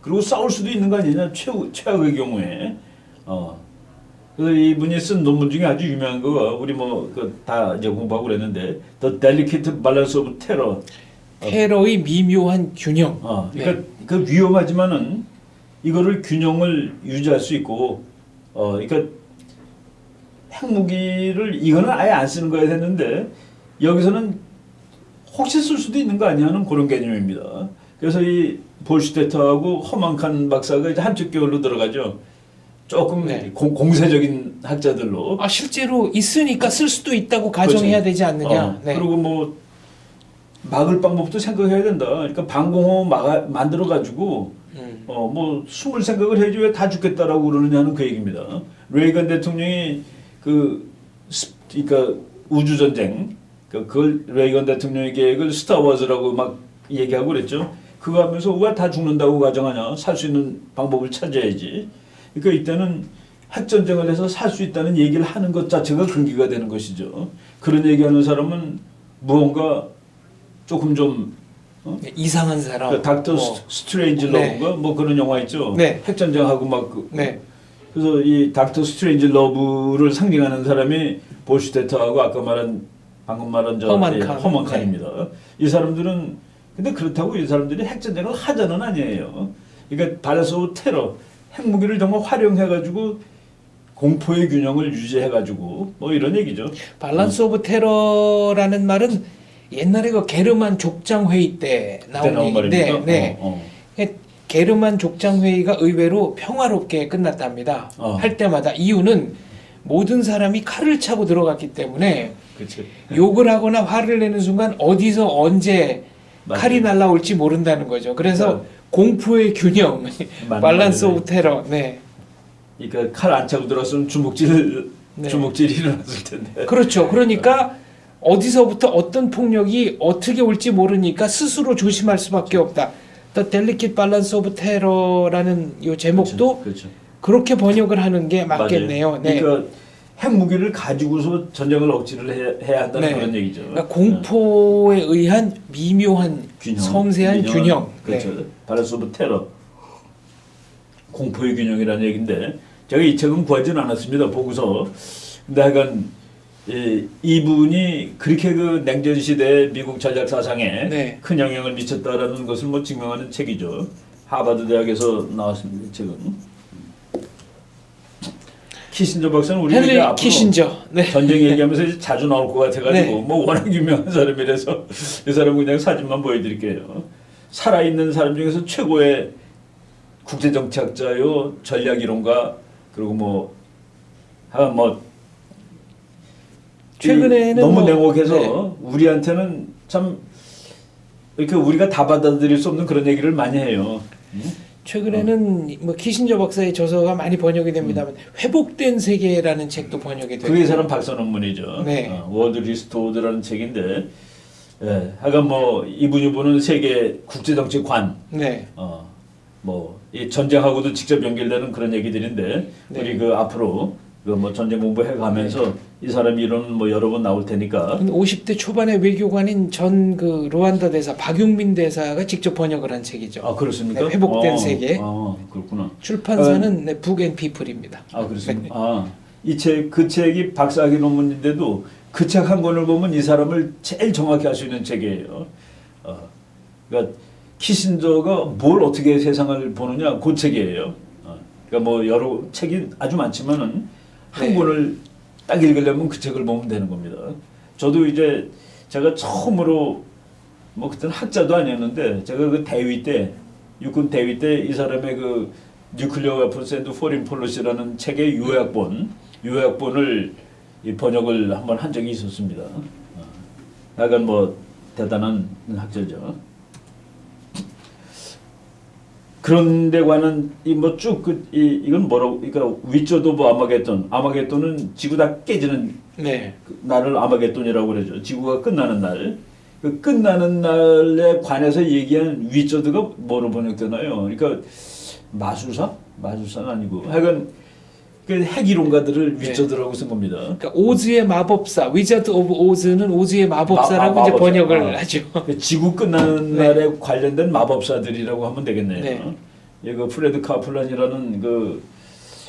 그리고 싸울 수도 있는 거 아니냐 최악의 경우에. 그래서 이분이 쓴 논문 중에 아주 유명한 거가 우리 뭐 다 이제 공부하고 그랬는데 The Delicate Balance of Terror. 테러의 미묘한 균형. 그러니까 네. 그 위험하지만은 이거를 균형을 유지할 수 있고, 그러니까 핵무기를 이거는 아예 안 쓰는 거야 됐는데 여기서는 혹시 쓸 수도 있는 거 아니야 하는 그런 개념입니다. 그래서 이 볼슈테터하고 허만칸 박사가 이제 한쪽 계열로 들어가죠. 조금 네. 공세적인 학자들로. 실제로 있으니까 쓸 수도 있다고 가정해야 그렇죠. 되지 않느냐. 네. 그리고 뭐 막을 방법도 생각해야 된다. 그러니까 방공호 만들어 가지고 뭐 숨을 생각을 해야지 왜 다 죽겠다라고 그러느냐는 그 얘기입니다. 레이건 대통령이 그러니까 우주 전쟁 그걸 레이건 대통령의 계획을 스타워즈라고 막 얘기하고 그랬죠. 그거 하면서 왜 다 죽는다고 가정하냐? 살 수 있는 방법을 찾아야지. 그러니까 이때는 핵전쟁을 해서 살 수 있다는 얘기를 하는 것 자체가 근기가 되는 것이죠. 그런 얘기하는 사람은 무언가 조금 좀 이상한 사람. 그 닥터 스트레인지 러브인가 네. 뭐 그런 영화 있죠. 네. 핵전쟁하고 막 네. 그래서 이 닥터 스트레인지 러브를 상징하는 사람이 볼슈테터하고 방금 말한 허먼칸입니다. 네. 이 사람들은 근데 그렇다고 이 사람들이 핵전쟁을 하자는 아니에요. 그러니까 발라스 오브 테러 핵무기를 정말 활용해가지고 공포의 균형을 유지해가지고 뭐 이런 얘기죠. 밸런스 오브 테러라는 말은 옛날에 그 게르만 족장 회의 때 나온 얘기인데, 말입니까? 네. 게르만 족장 회의가 의외로 평화롭게 끝났답니다. 할 때마다 이유는 모든 사람이 칼을 차고 들어갔기 때문에 그치. 욕을 하거나 화를 내는 순간 어디서 언제 맞아요. 칼이 날라올지 모른다는 거죠. 그래서 그러니까 공포의 균형, 밸런스 오브 테러. 네. 그러니까 칼 안 차고 들어갔으면 주먹질이 네. 일어났을 텐데. 그렇죠. 그러니까 어디서부터 어떤 폭력이 어떻게 올지 모르니까 스스로 조심할 수밖에 없다. The Delicate Balance of Terror라는 이 제목도 그렇죠. 그렇게 번역을 하는 게 맞겠네요. 맞아요. 네. 그러니까 핵무기를 가지고서 전쟁을 억지를 해야 한다는 네. 그런 얘기죠. 그러니까 공포에 의한 미묘한 섬세한 균형. 그렇죠. 네. 밸런스 오브 테러. 공포의 균형이라는 얘기인데 제가 이 책은 구하지는 않았습니다. 보고서. 근데 하여간 이분이 그렇게 그 냉전 시대 미국 전략 사상에 네. 큰 영향을 미쳤다라는 것을 뭐 증명하는 책이죠. 하버드 대학에서 나왔습니다. 책은. 키신저 박사는 우리 헨리 앞으로 키신저. 네. 전쟁 얘기하면서 이제 자주 나올 것 같아가지고 네. 뭐 워낙 유명한 사람이라서 이 사람 그냥 사진만 보여드릴게요. 살아있는 사람 중에서 최고의 국제정치학자요, 전략이론가 그리고 뭐 최근에는 너무 뭐, 냉혹해서 네. 우리한테는 참 이렇게 우리가 다 받아들일 수 없는 그런 얘기를 많이 해요. 최근에는 뭐 키신저 박사의 저서가 많이 번역이 됩니다만 회복된 세계라는 책도 번역이 되고 그게 이 사람 박사논문이죠. 네. 월드 리스토어드라는 책인데, 예, 하여간 뭐 이분이 보는 세계 국제정치관, 네. 뭐이 전쟁하고도 직접 연결되는 그런 얘기들인데, 네. 우리 그 앞으로 그 뭐 전쟁 공부해 가면서 이 사람 이론 뭐 여러 번 나올 테니까. 50대 초반의 외교관인 전 그 루안다 대사 박용민 대사가 직접 번역을 한 책이죠. 아 그렇습니까? 네, 회복된 세계. 그렇구나. 출판사는 네, 북앤피플입니다. 아 그렇습니다. 이 책 그 책이 박사학위 논문인데도 그 책 한 권을 보면 이 사람을 제일 정확히 알 수 있는 책이에요. 그러니까 키신저가 뭘 어떻게 세상을 보느냐 그 책이에요. 그러니까 뭐 여러 책이 아주 많지만은 한 네. 권을 딱 읽으려면 그 책을 보면 되는 겁니다. 저도 이제 제가 처음으로 뭐 그때는 학자도 아니었는데 제가 그 대위 때 육군 대위 때 이 사람의 그 뉴클리어 웨폰스 앤드 포린 폴리시라는 책의 요약본을 이 번역을 한번 한 적이 있었습니다. 약간 뭐 대단한 학자죠. 그런데 관한 이 뭐 쭉 이건 뭐라고 그러니까 위저드 오브 아마겟돈은 지구 다 깨지는 네. 그 날을 아마겟돈이라고 그러죠. 지구가 끝나는 날. 그 끝나는 날에 관해서 얘기한 위저드가 뭐로 번역되나요? 그러니까 마술사는 아니고 하여간 그 핵이론가들을 네. 위저드라고 쓴 겁니다. 그러니까 오즈의 마법사, 위저드 오브 오즈는 오즈의 마법사라고 이제 마법사. 번역을 하죠. 지구 끝나는 네. 날에 관련된 마법사들이라고 하면 되겠네요. 네. 그 프레드 카플란이라는 그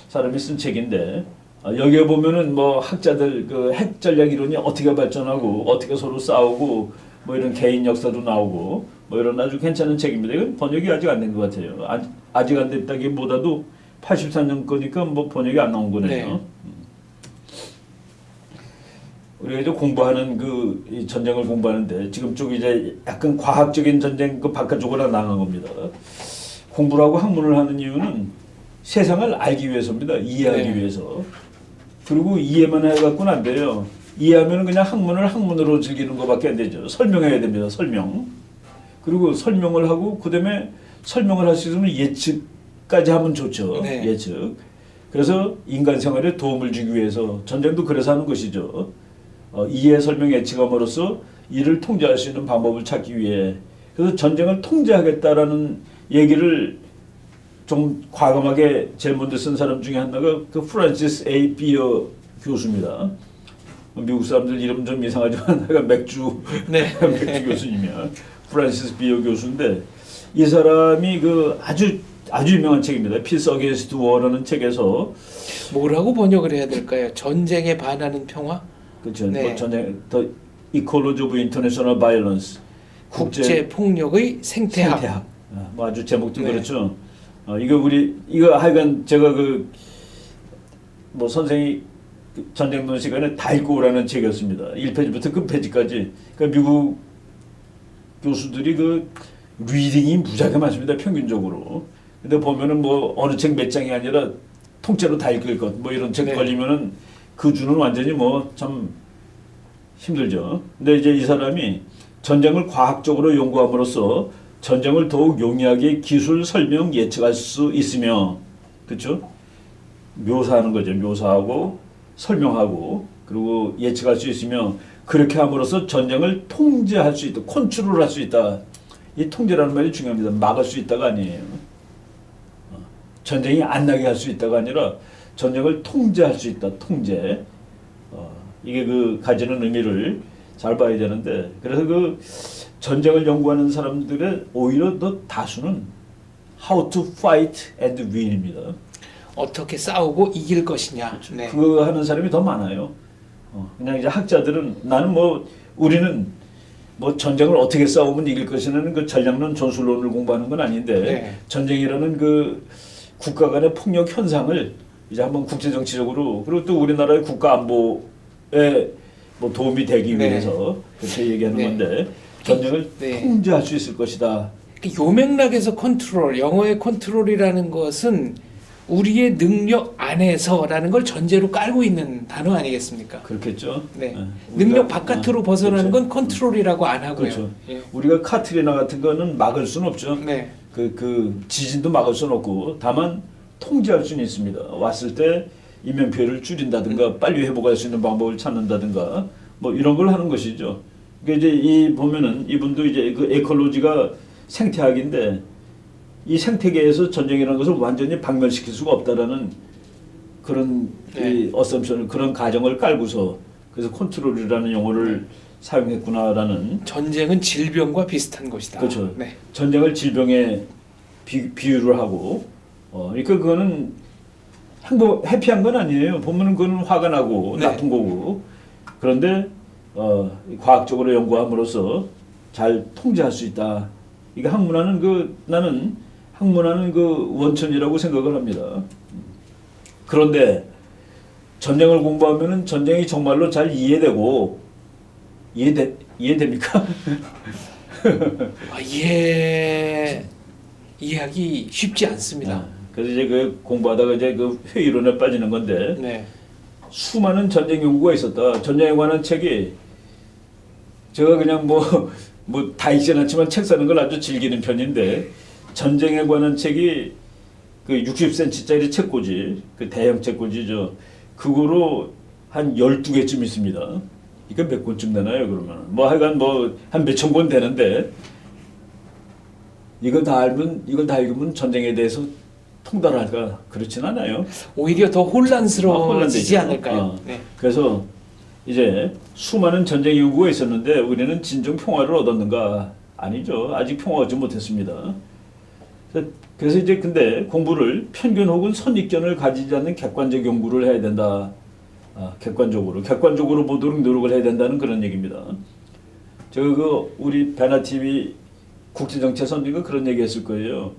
사람이 쓴 책인데 여기에 보면은 뭐 학자들 그 핵 전략 이론이 어떻게 발전하고 어떻게 서로 싸우고 뭐 이런 개인 역사도 나오고 뭐 이런 아주 괜찮은 책입니다. 이건 번역이 아직 안 된 것 같아요. 아직 안 됐다기보다도 84년 거니까 뭐 번역이 안 나온 거네요. 네. 우리가 이제 공부하는 이 전쟁을 공부하는데 지금 쪽 이제 약간 과학적인 전쟁 그 바깥쪽으로 나간 겁니다. 공부를 하고 학문을 하는 이유는 세상을 알기 위해서입니다. 이해하기 네. 위해서. 그리고 이해만 해갖고는 안 돼요. 이해하면 그냥 학문으로 즐기는 것밖에 안 되죠. 설명해야 됩니다. 설명. 그리고 설명을 하고 그다음에 설명을 할 수 있으면 예측까지 하면 좋죠. 네. 예측. 그래서 인간 생활에 도움을 주기 위해서 전쟁도 그래서 하는 것이죠. 이해, 설명, 예측함으로써 이를 통제할 수 있는 방법을 찾기 위해. 그래서 전쟁을 통제하겠다라는 얘기를 좀 과감하게 제일 먼저 쓴 사람 중에 하나가 그 프란시스 A. 비어 교수입니다. 미국 사람들 이름 좀 이상하지만 내가 맥주 교수님이야. 프란시스 비어 교수인데 이 사람이 그 아주 유명한 책입니다. Peace Against War라는 책에서 뭐라고 번역을 해야 될까요? 전쟁에 반하는 평화? 그렇죠. 네. 뭐 전쟁 The Ecology of International Violence 국제 폭력의 생태학. 뭐 아주 제목도 네. 그렇죠. 이거 하여간 제가 뭐 선생이 전쟁론 시간에 다 읽고 오라는 책이었습니다. 1페이지부터 끝페이지까지. 그러니까 미국 교수들이 그 리딩이 무지하게 많습니다. 평균적으로. 근데 보면은 뭐 어느 책 몇 장이 아니라 통째로 다 읽을 것. 뭐 이런 책 네. 걸리면은 그 주는 완전히 뭐 참 힘들죠. 근데 이제 이 사람이 전쟁을 과학적으로 연구함으로써 전쟁을 더욱 용이하게 기술, 설명, 예측할 수 있으며, 그렇죠? 묘사하는 거죠. 묘사하고 설명하고 그리고 예측할 수 있으며 그렇게 함으로써 전쟁을 통제할 수 있다, 컨트롤할 수 있다. 이 통제라는 말이 중요합니다. 막을 수 있다가 아니에요. 전쟁이 안 나게 할 수 있다가 아니라 전쟁을 통제할 수 있다. 통제. 이게 그 가지는 의미를 잘 봐야 되는데 그래서 그 전쟁을 연구하는 사람들의 오히려 더 다수는 how to fight and win입니다. 어떻게 싸우고 이길 것이냐. 네. 그거 하는 사람이 더 많아요. 그냥 이제 학자들은 우리는 뭐 전쟁을 어떻게 싸우면 이길 것이라는 그 전략론, 전술론을 공부하는 건 아닌데 네. 전쟁이라는 그 국가 간의 폭력 현상을 이제 한번 국제 정치적으로 그리고 또 우리나라의 국가 안보에 뭐 도움이 되기 네. 위해서 그렇게 얘기하는 네. 건데 전쟁을 네. 통제할 수 있을 것이다. 요맥락에서 컨트롤, 영어의 컨트롤이라는 것은 우리의 능력 안에서라는 걸 전제로 깔고 있는 단어 아니겠습니까? 그렇겠죠. 네. 예. 능력 우리가- 바깥으로 벗어나는 그렇죠. 건 컨트롤이라고 안 하고요. 그렇죠. 예. 우리가 카트리나 같은 거는 막을 수는 없죠. 네. 그 지진도 막을 수는 없고 다만 통제할 수는 있습니다. 왔을 때 인명 피해를 줄인다든가 빨리 회복할 수 있는 방법을 찾는다든가 뭐 이런 걸 하는 것이죠. 그러니까 이제 이 보면은 이분도 이제 그 에콜로지가 생태학인데 이 생태계에서 전쟁이라는 것을 완전히 박멸시킬 수가 없다라는 그런 네. 이 어썸션을 그런 가정을 깔고서 그래서 컨트롤이라는 용어를 사용했구나라는 전쟁은 질병과 비슷한 것이다. 그렇죠. 네. 전쟁을 질병에 비유를 하고 그러니까 그거는 해피한 건 아니에요. 보면은 그거는 화가 나고 네. 나쁜 거고 그런데 과학적으로 연구함으로써 잘 통제할 수 있다. 이게 나는 학문화는 그 원천이라고 생각을 합니다. 그런데 전쟁을 공부하면은 전쟁이 정말로 잘 이해됩니까? 이해하기 쉽지 않습니다. 그래서 이제 그 공부하다가 이제 그 회의론에 빠지는 건데 네. 수많은 전쟁 연구가 있었다. 전쟁에 관한 책이 제가 그냥 뭐 다 읽지는 않지만 책 사는 걸 아주 즐기는 편인데 전쟁에 관한 책이 그 60cm짜리 책꽂이 그 대형 책꽂이죠. 그거로 한 12개쯤 있습니다. 이게 몇 권쯤 되나요 그러면? 뭐 하여간 뭐 한 몇천 권 되는데 이걸 다 읽으면 전쟁에 대해서 통달할까? 그렇진 않아요. 오히려 더 혼란스러워지지 혼란되죠. 않을까요? 네. 그래서 이제 수많은 전쟁 연구가 있었는데 우리는 진정 평화를 얻었는가? 아니죠. 아직 평화 얻지 못했습니다. 그래서 이제 근데 공부를 편견 혹은 선입견을 가지지 않는 객관적 연구를 해야 된다. 객관적으로 보도록 노력을 해야 된다는 그런 얘기입니다. 제가 우리 베나 TV 국제정치 선생님이 그런 얘기했을 거예요.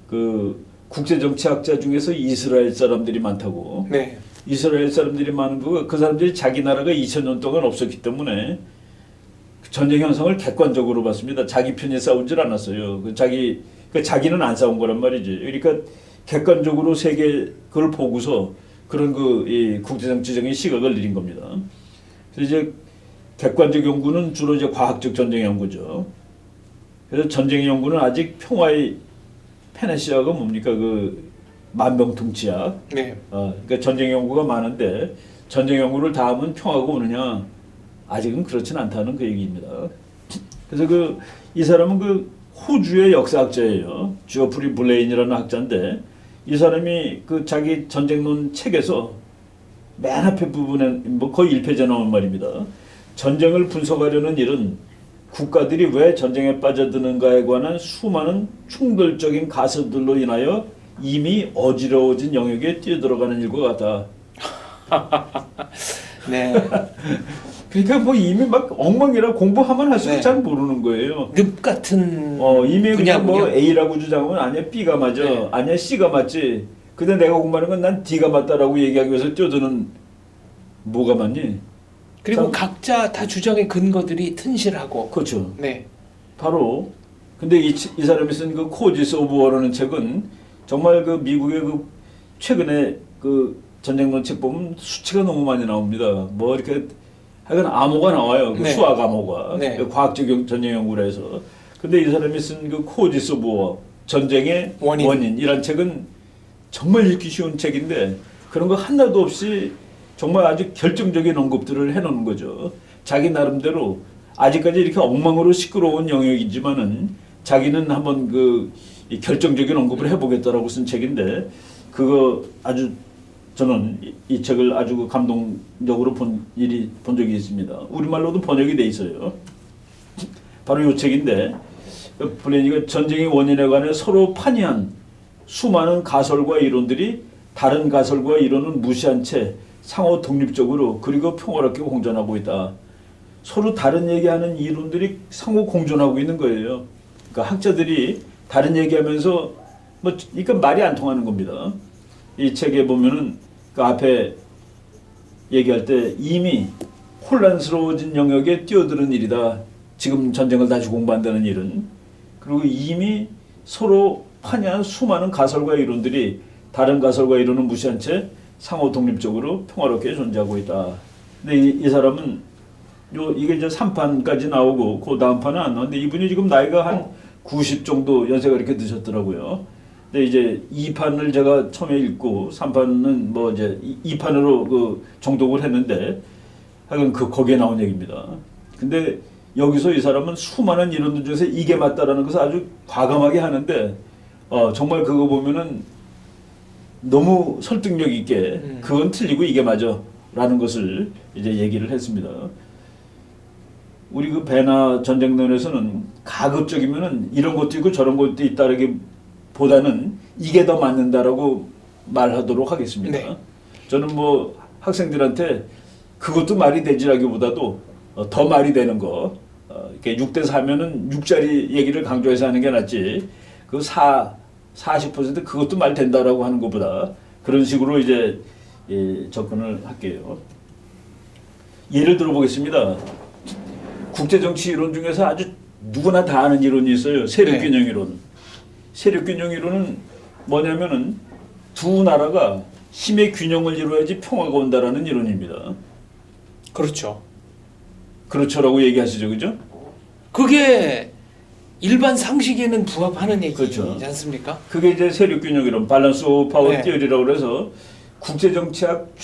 그 국제정치학자 중에서 이스라엘 사람들이 많다고. 네. 이스라엘 사람들이 많은 그 사람들이 자기 나라가 2000년 동안 없었기 때문에 전쟁 현상을 객관적으로 봤습니다. 자기 편에 싸우질 않았어요. 자기는 안 싸운 거란 말이지. 그러니까 객관적으로 세계 그걸 보고서 그런 이 국제정치적인 시각을 내린 겁니다. 그래서 이제 객관적 연구는 주로 이제 과학적 전쟁 연구죠. 그래서 전쟁 연구는 아직 평화의 페네시아가 뭡니까 만병통치약. 네. 그러니까 전쟁 연구가 많은데 전쟁 연구를 다 하면 평화가 오느냐? 아직은 그렇진 않다는 그 얘기입니다. 그래서 이 사람은 호주의 역사학자예요. 지오프리 블레인이라는 학자인데 이 사람이 자기 전쟁론 책에서 맨 앞에 부분에 뭐 거의 1페이지에 나온 말입니다. 전쟁을 분석하려는 일은 국가들이 왜 전쟁에 빠져드는가에 관한 수많은 충돌적인 가설들로 인하여 이미 어지러워진 영역에 뛰어들어가는 일과 같다. 네. 그러니까 뭐 이미 막 엉망이라 공부하면 할수록 네. 잘 모르는 거예요. 늪 같은 이미 그냥 뭐 분야군요. A라고 주장하면 아니야 B가 맞아, 네. 아니야 C가 맞지. 근데 내가 공부하는 건 난 D가 맞다라고 얘기하기 위해서 뛰어드는 뭐가 맞니? 그리고 참- 각자 다 주장의 근거들이 튼실하고. 그렇죠. 네. 바로 근데 이 사람이 쓴 코지스 오브 워라는 책은 정말 미국의 최근에 전쟁론 책 보면 수치가 너무 많이 나옵니다. 뭐 이렇게 하여간 암호가 나와요. 네. 수학 암호가. 네. 과학적 전쟁 연구를 해서. 근데 이 사람이 쓴 코지스 오브 워 전쟁의 원인 이란 책은 정말 읽기 쉬운 책인데 그런 거 하나도 없이 정말 아주 결정적인 언급들을 해놓는 거죠. 자기 나름대로 아직까지 이렇게 엉망으로 시끄러운 영역이지만은 자기는 한번 이 결정적인 언급을 해보겠다라고 쓴 책인데 그거 아주 저는 이 책을 아주 감동적으로 본 적이 있습니다. 우리말로도 번역이 돼 있어요. 바로 이 책인데 블레이니가 전쟁의 원인에 관해 서로 판이한 수많은 가설과 이론들이 다른 가설과 이론은 무시한 채 상호 독립적으로 그리고 평화롭게 공존하고 있다. 서로 다른 얘기하는 이론들이 상호 공존하고 있는 거예요. 그러니까 학자들이 다른 얘기하면서 그러니까 말이 안 통하는 겁니다. 이 책에 보면은 그 앞에 얘기할 때 이미 혼란스러워진 영역에 뛰어드는 일이다. 지금 전쟁을 다시 공부한다는 일은. 그리고 이미 서로 판이한 수많은 가설과 이론들이 다른 가설과 이론은 무시한 채 상호 독립적으로 평화롭게 존재하고 있다. 근데 이 사람은 이게 이제 3판까지 나오고 그 다음 판은 안 나오는데 이분이 지금 나이가 한 90 정도 연세가 이렇게 드셨더라고요. 근데 이제 2판을 제가 처음에 읽고 3판은 뭐 이제 2판으로 그 정독을 했는데 하여간 거기에 나온 얘기입니다. 근데 여기서 이 사람은 수많은 이론들 중에서 이게 맞다라는 것을 아주 과감하게 하는데 정말 그거 보면은 너무 설득력 있게 그건 틀리고 이게 맞아 라는 것을 이제 얘기를 했습니다. 우리 그 배나 전쟁론에서는 가급적이면은 이런 것도 있고 저런 것도 있다라기보다는 이게 더 맞는다라고 말하도록 하겠습니다. 네. 저는 뭐 학생들한테 그것도 말이 되지라기보다도 더 말이 되는 거 이렇게 6대 4면은 6짜리 얘기를 강조해서 하는 게 낫지 그 40% 그것도 말 된다라고 하는 것보다 그런 식으로 이제 접근을 할게요. 예를 들어보겠습니다. 국제정치 이론 중에서 아주 누구나 다 아는 이론이 있어요. 세력균형 이론. 세력균형 이론은 뭐냐면은 두 나라가 힘의 균형을 이루어야지 평화가 온다라는 이론입니다. 그렇죠. 그렇죠라고 얘기하시죠, 그죠? 그게 일반 상식에는 부합하는 얘기지 그렇죠. 않습니까? 그게 이제 세력균형 이론, 밸런스 오브 파워 네. 티어리라고 해서 국제정치학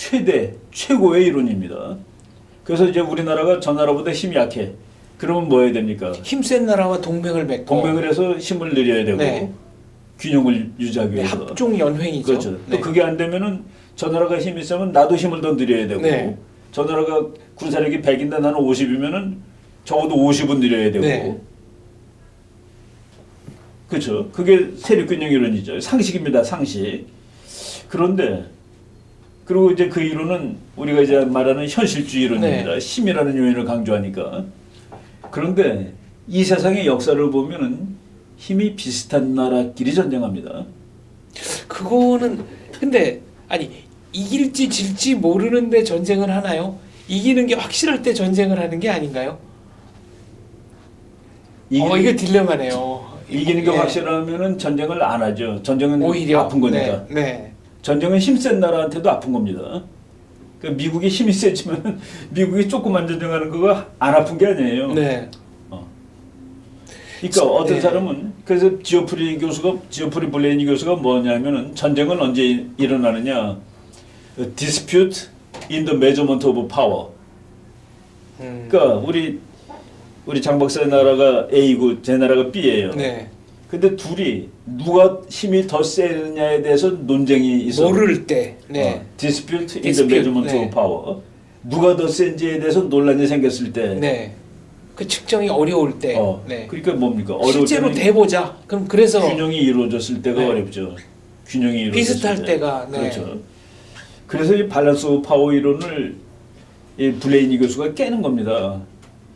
최고의 이론입니다. 그래서 이제 우리나라가 저 나라보다 힘이 약해. 그러면 뭐 해야 됩니까? 힘센 나라와 동맹을 맺고 동맹을 해서 힘을 늘려야 되고 네. 균형을 유지하기 네, 위해서. 합종 연횡이죠. 그렇죠. 네. 또 그게 안 되면은 저 나라가 힘이 세면 나도 힘을 더 늘려야 되고 네. 저 나라가 군사력이 100인데 나는 50이면은 적어도 50은 늘려야 되고 네. 그렇죠. 그게 세력균형 이론이죠. 상식입니다. 상식. 그런데 그리고 이제 그 이론은 우리가 이제 말하는 현실주의 이론입니다. 네. 힘이라는 요인을 강조하니까. 그런데 이 세상의 역사를 보면은 힘이 비슷한 나라끼리 전쟁합니다. 그거는 근데 아니 이길지 질지 모르는데 전쟁을 하나요? 이기는 게 확실할 때 전쟁을 하는 게 아닌가요? 이게 딜레마네요. 이기는 게 예. 확실하면은 전쟁을 안 하죠. 전쟁은 오히려 아픈 거니까. 네. 네. 전쟁은 힘센 나라한테도 아픈 겁니다. 그러니까 미국이 힘이 세지만 미국이 조그만 전쟁하는 거가 안 아픈 게 아니에요. 네. 그러니까 어떤 네. 사람은 그래서 지오프리 블레이니 교수가 뭐냐면은 전쟁은 언제 일어나느냐? Dispute in the measurement of power. 그러니까 우리 장 박사의 나라가 A고 제 나라가 B예요. 네. 근데 둘이 누가 힘이 더 세느냐에 대해서 논쟁이 있어. 모를 때. 네. Dispute in the measurement 네. of power. 누가 더 센지에 대해서 논란이 생겼을 때. 네. 그 측정이 어려울 때. 네. 그러니까 뭡니까? 어려울 실제로 때는 대보자. 그럼 그래서 균형이 이루어졌을 때가 네. 어렵죠. 균형이 이루어졌을 비슷할 때가. 네. 그렇죠. 그래서 이 밸런스 오브 파워 이론을 이 블레이니 교수가 깨는 겁니다.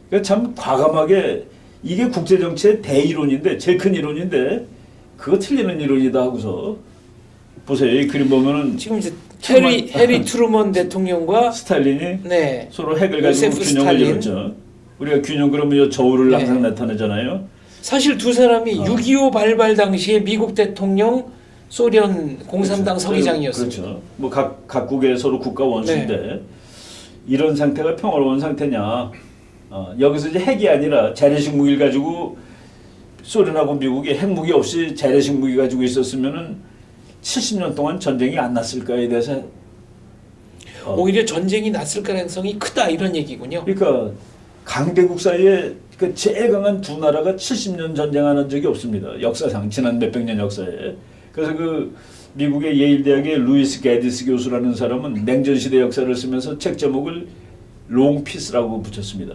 그러니까 참 과감하게 이게 국제 정치의 대이론인데 제일 큰 이론인데 그거 틀리는 이론이다 하고서 보세요. 이 그림 보면은 지금 이제 해리 트루먼 대통령과 스탈린이 네. 서로 핵을 가지고 요세프 균형을 스탈린. 이뤘죠. 우리가 균형 그러면 저울을 네. 항상 나타내잖아요. 사실 두 사람이 6.25 발발 당시에 미국 대통령, 소련 공산당 그렇죠. 서기장이었습니다. 그렇죠. 뭐 각국의 서로 국가 원수인데 이런 상태가 평화로운 상태냐? 여기서 이제 핵이 아니라 재래식 무기를 가지고 소련하고 미국이 핵무기 없이 재래식 무기 가지고 있었으면은 70년 동안 전쟁이 안 났을까에 대해서 오히려 전쟁이 났을 가능성이 크다 이런 얘기군요. 그러니까 강대국 사이에 그 제일 강한 두 나라가 70년 전쟁하는 적이 없습니다. 역사상 지난 몇백 년 역사에. 그래서 그 미국의 예일 대학의 루이스 게디스 교수라는 사람은 냉전 시대 역사를 쓰면서 책 제목을 롱피스라고 붙였습니다.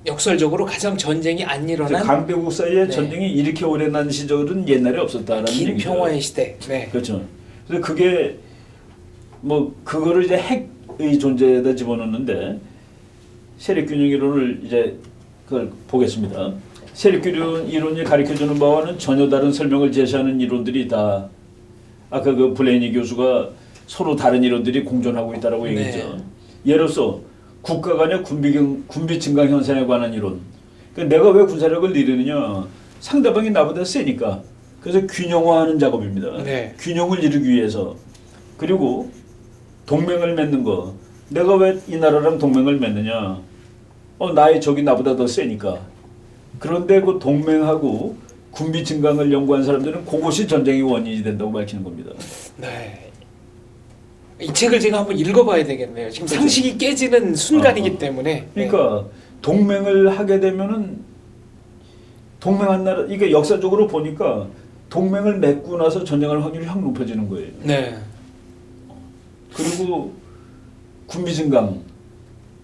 역설적으로 가장 전쟁이 안 일어난 강대국 사이에 네. 전쟁이 이렇게 오래 난 시절은 옛날에 없었다라는 긴 얘기죠. 평화의 시대. 네. 그렇죠. 그래서 그게 뭐 그거를 이제 핵의 존재에다 집어넣는데 세력균형 이론을 이제 그걸 보겠습니다. 세력균형 이론이 가르쳐주는 바와는 전혀 다른 설명을 제시하는 이론들이 있다. 아까 그 블레이니 교수가 서로 다른 이론들이 공존하고 있다라고 얘기했죠. 예로서 국가 간의 군비 증강 현상에 관한 이론. 그러니까 내가 왜 군사력을 늘리느냐? 상대방이 나보다 세니까. 그래서 균형화하는 작업입니다. 네. 균형을 이루기 위해서. 그리고 동맹을 맺는 거. 내가 왜 이 나라랑 동맹을 맺느냐? 나의 적이 나보다 더 세니까. 그런데 그 동맹하고 군비 증강을 연구한 사람들은 그것이 전쟁의 원인이 된다고 밝히는 겁니다. 네. 이 책을 제가 한번 읽어봐야 되겠네요. 지금 그렇죠. 상식이 깨지는 순간이기 때문에. 그러니까 동맹을 하게 되면은 동맹한 나라 이게 역사적으로 보니까 동맹을 맺고 나서 전쟁할 확률이 확 높아지는 거예요. 네. 그리고 군비 증강.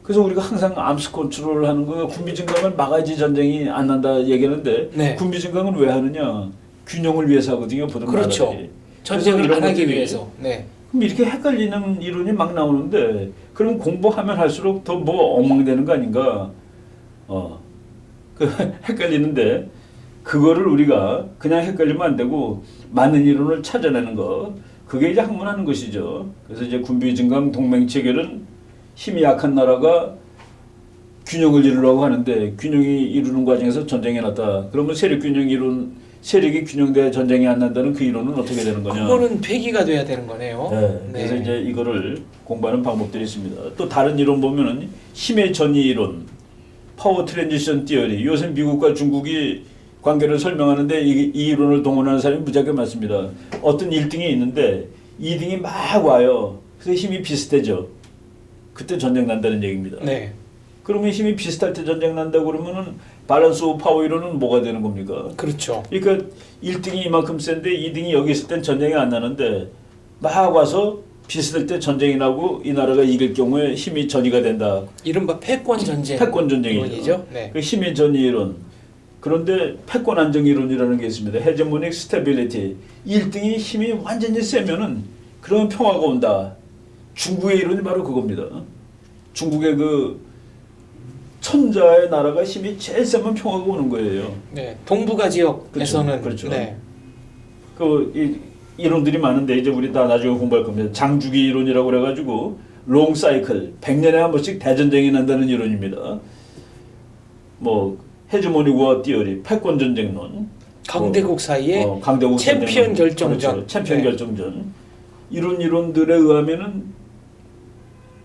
그래서 우리가 항상 암스 컨트롤을 하는 거 군비 증강을 막아야지 전쟁이 안 난다 얘기하는데 네. 군비 증강은 왜 하느냐? 균형을 위해서 하거든요. 보통 그렇죠. 나라들이. 전쟁을 이런 안 하기 것들이 위해서. 네. 그럼 이렇게 헷갈리는 이론이 막 나오는데 그럼 공부하면 할수록 더 뭐 엉망되는 거 아닌가? 그 헷갈리는데 그거를 우리가 그냥 헷갈리면 안 되고 맞는 이론을 찾아내는 거 그게 이제 학문하는 것이죠. 그래서 이제 군비 증강 동맹 체결은 힘이 약한 나라가 균형을 이루려고 하는데 균형이 이루는 과정에서 전쟁이 났다. 그러면 세력이 균형돼야 전쟁이 안 난다는 그 이론은 어떻게 되는 거냐? 그거는 폐기가 돼야 되는 거네요. 네. 그래서 이제 이거를 공부하는 방법들이 있습니다. 또 다른 이론 보면은 힘의 전이 이론, 파워 트랜지션 티어리. 요새 미국과 중국이 관계를 설명하는데 이 이론을 동원하는 사람이 무지하게 많습니다. 어떤 1등이 있는데 2등이 막 와요. 그래서 힘이 비슷해져. 그때 전쟁 난다는 얘기입니다. 네. 그러면 힘이 비슷할 때 전쟁 난다고 그러면은 밸런스 오브 파워 이론은 뭐가 되는 겁니까? 그렇죠. 그러니까 1등이 이만큼 센데 2등이 여기 있을 땐 전쟁이 안 나는데 막 와서 비슷할 때 전쟁이 나고 이 나라가 이길 경우에 힘이 전이가 된다. 이른바 패권 전쟁. 패권 전쟁이죠. 이론이죠. 네. 그 힘의 전이 이론. 그런데 패권 안정 이론이라는 게 있습니다. 헤제모닉 스테빌리티. 1등이 힘이 완전히 세면은 그러면 평화가 온다. 중국의 이론이 바로 그겁니다. 중국의 그 천자의 나라가 힘이 제일 세면 평화가 오는 거예요. 네. 동북아 지역에서는 그렇죠. 네. 그 이론들이 많은데 이제 우리 다 나중에 공부할 겁니다. 장주기 이론이라고 그래가지고 롱 사이클 100년에 한 번씩 대전쟁이 난다는 이론입니다. 뭐 헤즈모닉 워 티어리 패권 전쟁론 강대국 사이에 강대국 챔피언 전쟁론. 결정전. 그렇죠. 챔피언 네. 결정전 이런 이론들에 의하면은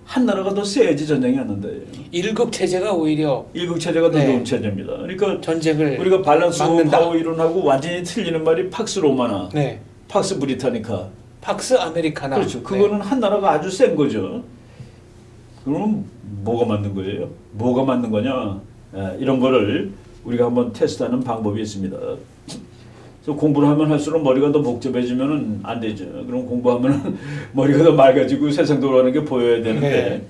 한 나라가 더 세야지 전쟁이 안 난다. 일국 체제가 오히려 일국 체제가 더 네. 좋은 체제입니다. 그러니까 전쟁을 우리가 밸런스 오브 막는다. 파워 이론하고 완전히 틀리는 말이 팍스 로마나, 네. 팍스 브리타니카. 팍스 아메리카나. 그렇죠. 그거는 한 나라가 아주 센 거죠. 그러면 뭐가 맞는 거예요? 뭐가 맞는 거냐? 이런 거를 우리가 한번 테스트하는 방법이 있습니다. 그래서 공부를 하면 할수록 머리가 더 복잡해지면은 안 되죠. 그럼 공부하면 머리가 더 맑아지고 세상 돌아가는 게 보여야 되는데 네.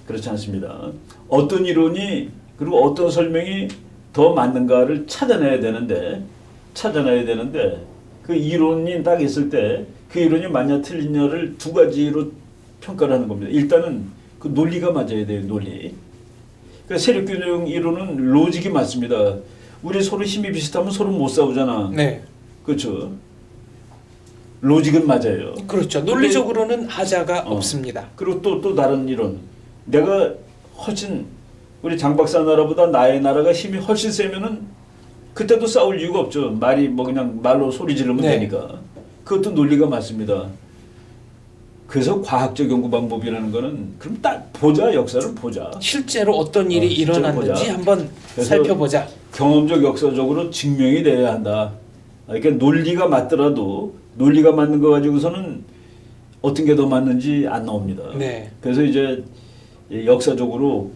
그렇지 않습니다. 어떤 이론이 그리고 어떤 설명이 더 맞는가를 찾아내야 되는데 그 이론이 딱 있을 때 그 이론이 맞냐 틀리냐를 두 가지로 평가를 하는 겁니다. 일단은 그 논리가 맞아야 돼요. 논리. 그러니까 세력균형 이론은 로직이 맞습니다. 우리 서로 힘이 비슷하면 서로 못 싸우잖아. 네. 그렇죠. 로직은 맞아요. 그렇죠. 논리적으로는 하자가 없습니다. 그리고 또 다른 이론. 내가 훨씬 우리 장 박사 나라보다 나의 나라가 힘이 훨씬 세면은 그때도 싸울 이유가 없죠. 말이 뭐 그냥 말로 소리 지르면 네. 되니까. 그것도 논리가 맞습니다. 그래서 과학적 연구 방법이라는 거는 그럼 딱 보자. 역사를 보자. 실제로 어떤 일이 실제로 일어났는지 보자. 한번 그래서 살펴보자. 경험적 역사적으로 증명이 돼야 한다. 그러니까 논리가 맞더라도 논리가 맞는 거 가지고서는 어떤 게 더 맞는지 안 나옵니다. 네. 그래서 이제 역사적으로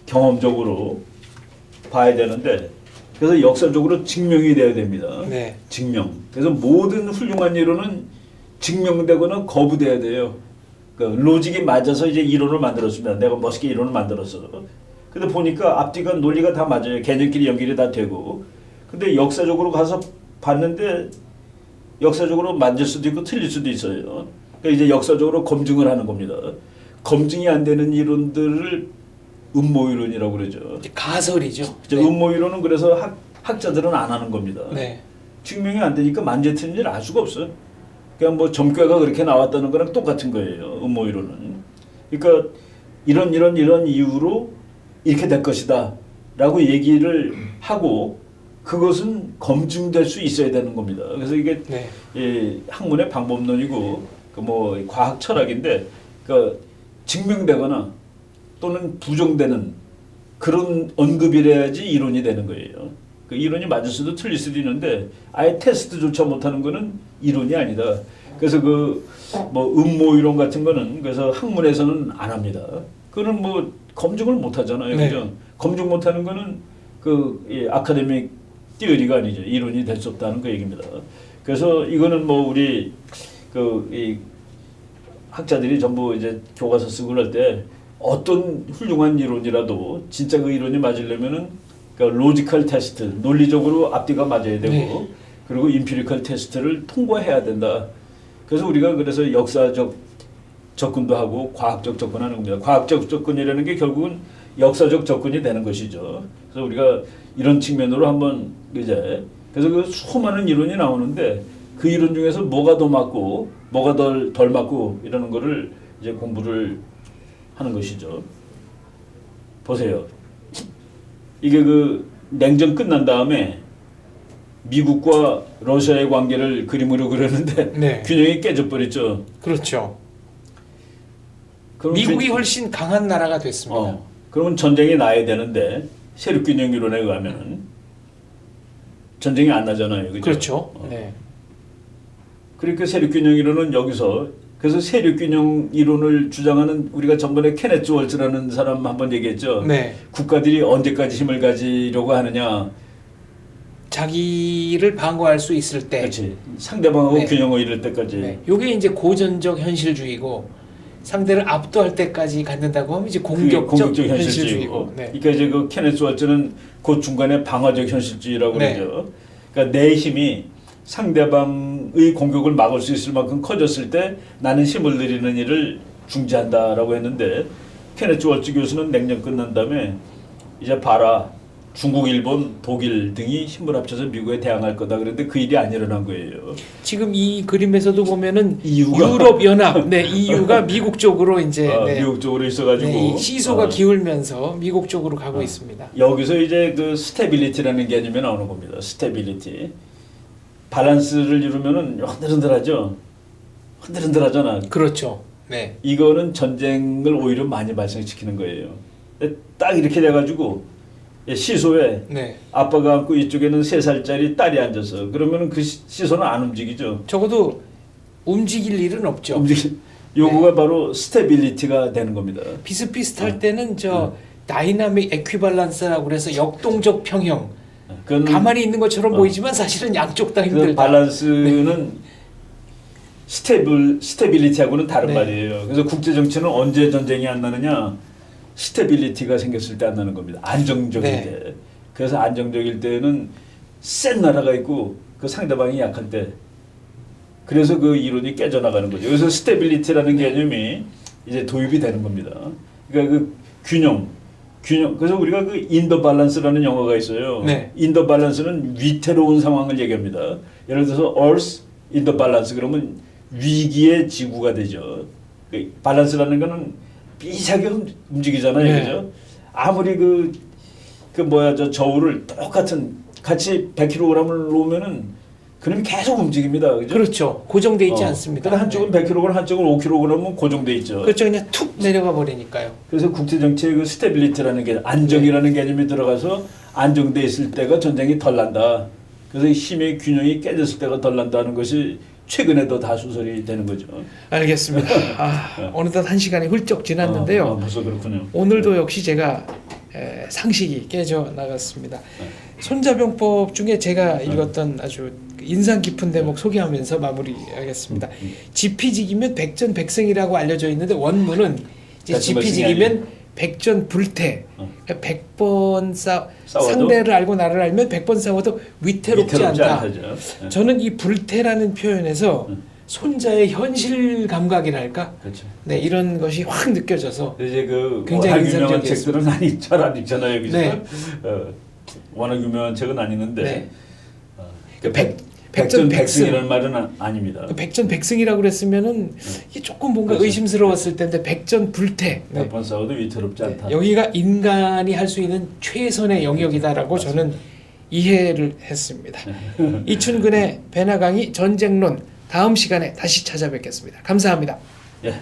경험적으로 봐야 되는데 그래서 역사적으로 증명이 돼야 됩니다. 네. 증명. 그래서 모든 훌륭한 이론은 증명되거나 거부돼야 돼요. 그러니까 로직이 맞아서 이제 이론을 만들었습니다. 내가 멋있게 이론을 만들었어. 근데 보니까 앞뒤가 논리가 다 맞아요. 개념끼리 연결이 다 되고. 근데 역사적으로 가서 봤는데 역사적으로 맞을 수도 있고 틀릴 수도 있어요. 그러니까 이제 역사적으로 검증을 하는 겁니다. 검증이 안 되는 이론들을 음모이론이라고 그러죠. 가설이죠. 네. 음모이론은 그래서 학자들은 안 하는 겁니다. 네. 증명이 안 되니까 만재 틀린 일 알 수가 없어요. 그냥 뭐 점괘가 그렇게 나왔다는 거랑 똑같은 거예요. 음모이론은. 그러니까 이런 이유로 이렇게 될 것이다 라고 얘기를 하고 그것은 검증될 수 있어야 되는 겁니다. 그래서 이게 네. 학문의 방법론이고 그 뭐 과학 철학인데 그 증명되거나 또는 부정되는 그런 언급이래야지 이론이 되는 거예요. 그 이론이 맞을 수도 틀릴 수도 있는데 아예 테스트조차 못하는 거는 이론이 아니다. 그래서 그 뭐 음모 이론 같은 거는 그래서 학문에서는 안 합니다. 그거는 뭐 검증을 못 하잖아요. 네. 그죠? 검증 못 하는 거는 그 아카데믹 띠어리가 아니죠. 이론이 될 수 없다는 그 얘기입니다. 그래서 이거는 뭐 우리 이 학자들이 전부 이제 교과서 쓰고 그럴 때 어떤 훌륭한 이론이라도 진짜 그 이론이 맞으려면은 그 로지컬 테스트, 논리적으로 앞뒤가 맞아야 되고 네. 그리고 임피리컬 테스트를 통과해야 된다. 그래서 우리가 그래서 역사적 접근도 하고 과학적 접근하는 겁니다. 과학적 접근이라는 게 결국은 역사적 접근이 되는 것이죠. 그래서 우리가 이런 측면으로 한번 이제 그래서 그 수많은 이론이 나오는데 그 이론 중에서 뭐가 더 맞고 뭐가 덜 맞고 이러는 거를 이제 공부를 하는 것이죠. 보세요. 이게 그 냉전 끝난 다음에 미국과 러시아의 관계를 그림으로 그렸는데 네. 균형이 깨져버렸죠. 그렇죠. 그럼 미국이 훨씬 강한 나라가 됐습니다. 그러면 전쟁이 나야 되는데 세력균형 이론에 의하면은 전쟁이 안 나잖아요. 그죠? 그렇죠. 네. 그러니까 세력균형 이론은 여기서 그래서 세력균형 이론을 주장하는 우리가 전번에 케네트 월츠라는 사람 한번 얘기했죠. 네. 국가들이 언제까지 힘을 가지려고 하느냐. 자기를 방어할 수 있을 때. 그렇지. 상대방하고 네. 균형을 이룰 때까지. 네. 요게 이제 고전적 현실주의고 상대를 압도할 때까지 갖는다고 하면 이제 공격적 현실주의고. 네. 그러니까 이제 그 케네스 월츠는 그 중간에 방어적 현실주의라고 네. 그러죠. 그러니까 내 힘이 상대방의 공격을 막을 수 있을 만큼 커졌을 때 나는 힘을 들이는 일을 중지한다라고 했는데 케네스 월츠 교수는 냉전 끝난 다음에 이제 봐라. 중국, 일본, 독일 등이 힘을 합쳐서 미국에 대항할 거다. 그런데 그 일이 안 일어난 거예요. 지금 이 그림에서도 보면은 EU가 유럽 연합, 네, EU가 미국 쪽으로 이제 네, 미국 쪽으로 있어가지고 네, 이 시소가 기울면서 미국 쪽으로 가고 있습니다. 여기서 이제 그 스테빌리티라는 개념이 나오는 겁니다. 스테빌리티. 밸런스를 이루면은 흔들흔들하죠. 흔들흔들하잖아. 그렇죠. 네. 이거는 전쟁을 오히려 많이 발생시키는 거예요. 딱 이렇게 돼가지고 시소에 네. 아빠가 앉고 이쪽에는 3살짜리 딸이 앉아서 그러면은 그 시소는 안 움직이죠. 적어도 움직일 일은 없죠. 요거가 바로 스테빌리티가 되는 겁니다. 비슷비슷할 때는 저 다이나믹 에퀴발란스라고 그래서 역동적 평형. 가만히 있는 것처럼 보이지만 사실은 양쪽 다 힘들다. 밸런스는 스테빌리티하고는 다른 네. 말이에요. 그래서 국제 정치는 언제 전쟁이 안 나느냐? 스테빌리티가 생겼을 때 안 나는 겁니다. 안정적일 네. 때. 그래서 안정적일 때는 센 나라가 있고 그 상대방이 약할 때. 그래서 그 이론이 깨져나가는 거죠. 그래서 스테빌리티라는 개념이 이제 도입이 되는 겁니다. 그러니까 그 균형. 그래서 우리가 그 인더 밸런스라는 영화가 있어요. 네. 인더 밸런스는 위태로운 상황을 얘기합니다. 예를 들어서 Earth in the balance 그러면 위기의 지구가 되죠. 그 밸런스라는 거는 삐사하게 움직이잖아요. 네. 그죠? 아무리 저 저울을 같이 100kg을 놓으면은 그놈이 계속 움직입니다. 그죠? 그렇죠. 고정돼 있지 않습니다. 근데 한쪽은 100kg, 한쪽은 5kg은 고정돼 있죠. 그렇죠. 그냥 툭 내려가 버리니까요. 그래서 국제 정치의 그 스테빌리티라는 게 안정이라는 개념이 들어가서 안정돼 있을 때가 전쟁이 덜 난다. 그래서 힘의 균형이 깨졌을 때가 덜 난다는 것이 최근에도 다 수설이 되는 거죠. 알겠습니다. 어느덧 1시간이 훌쩍 지났는데요. 벌써 그렇군요. 오늘도 역시 제가 상식이 깨져 나갔습니다. 손자병법 중에 제가 읽었던 아주 인상 깊은 대목 소개하면서 마무리하겠습니다. 지피지기면 백전백승이라고 알려져 있는데 원문은 이제 지피지기면 백전불태. 그러니까 100번 상대를 알고 나를 알면 100번 싸워도 위태롭지 않다. 저는 이 불태라는 표현에서 손자의 현실 감각이랄까? 그렇죠. 네, 이런 것이 확 느껴져서 이제 굉장히 워낙 유명한 인상적이었습니다. 책들은 잘안 읽잖아요, 그죠? 네. 워낙 유명한 책은 아니는데. 네. 백전백승이라는 말은 아닙니다. 백전백승이라고 그랬으면은 이게 조금 뭔가 그렇죠. 의심스러웠을 텐데 백전불태. 네. 100번 싸워도 위태롭지 않다. 여기가 인간이 할 수 있는 최선의 영역이다라고 저는 이해를 했습니다. 이춘근의 배나강의 전쟁론 다음 시간에 다시 찾아뵙겠습니다. 감사합니다. 예.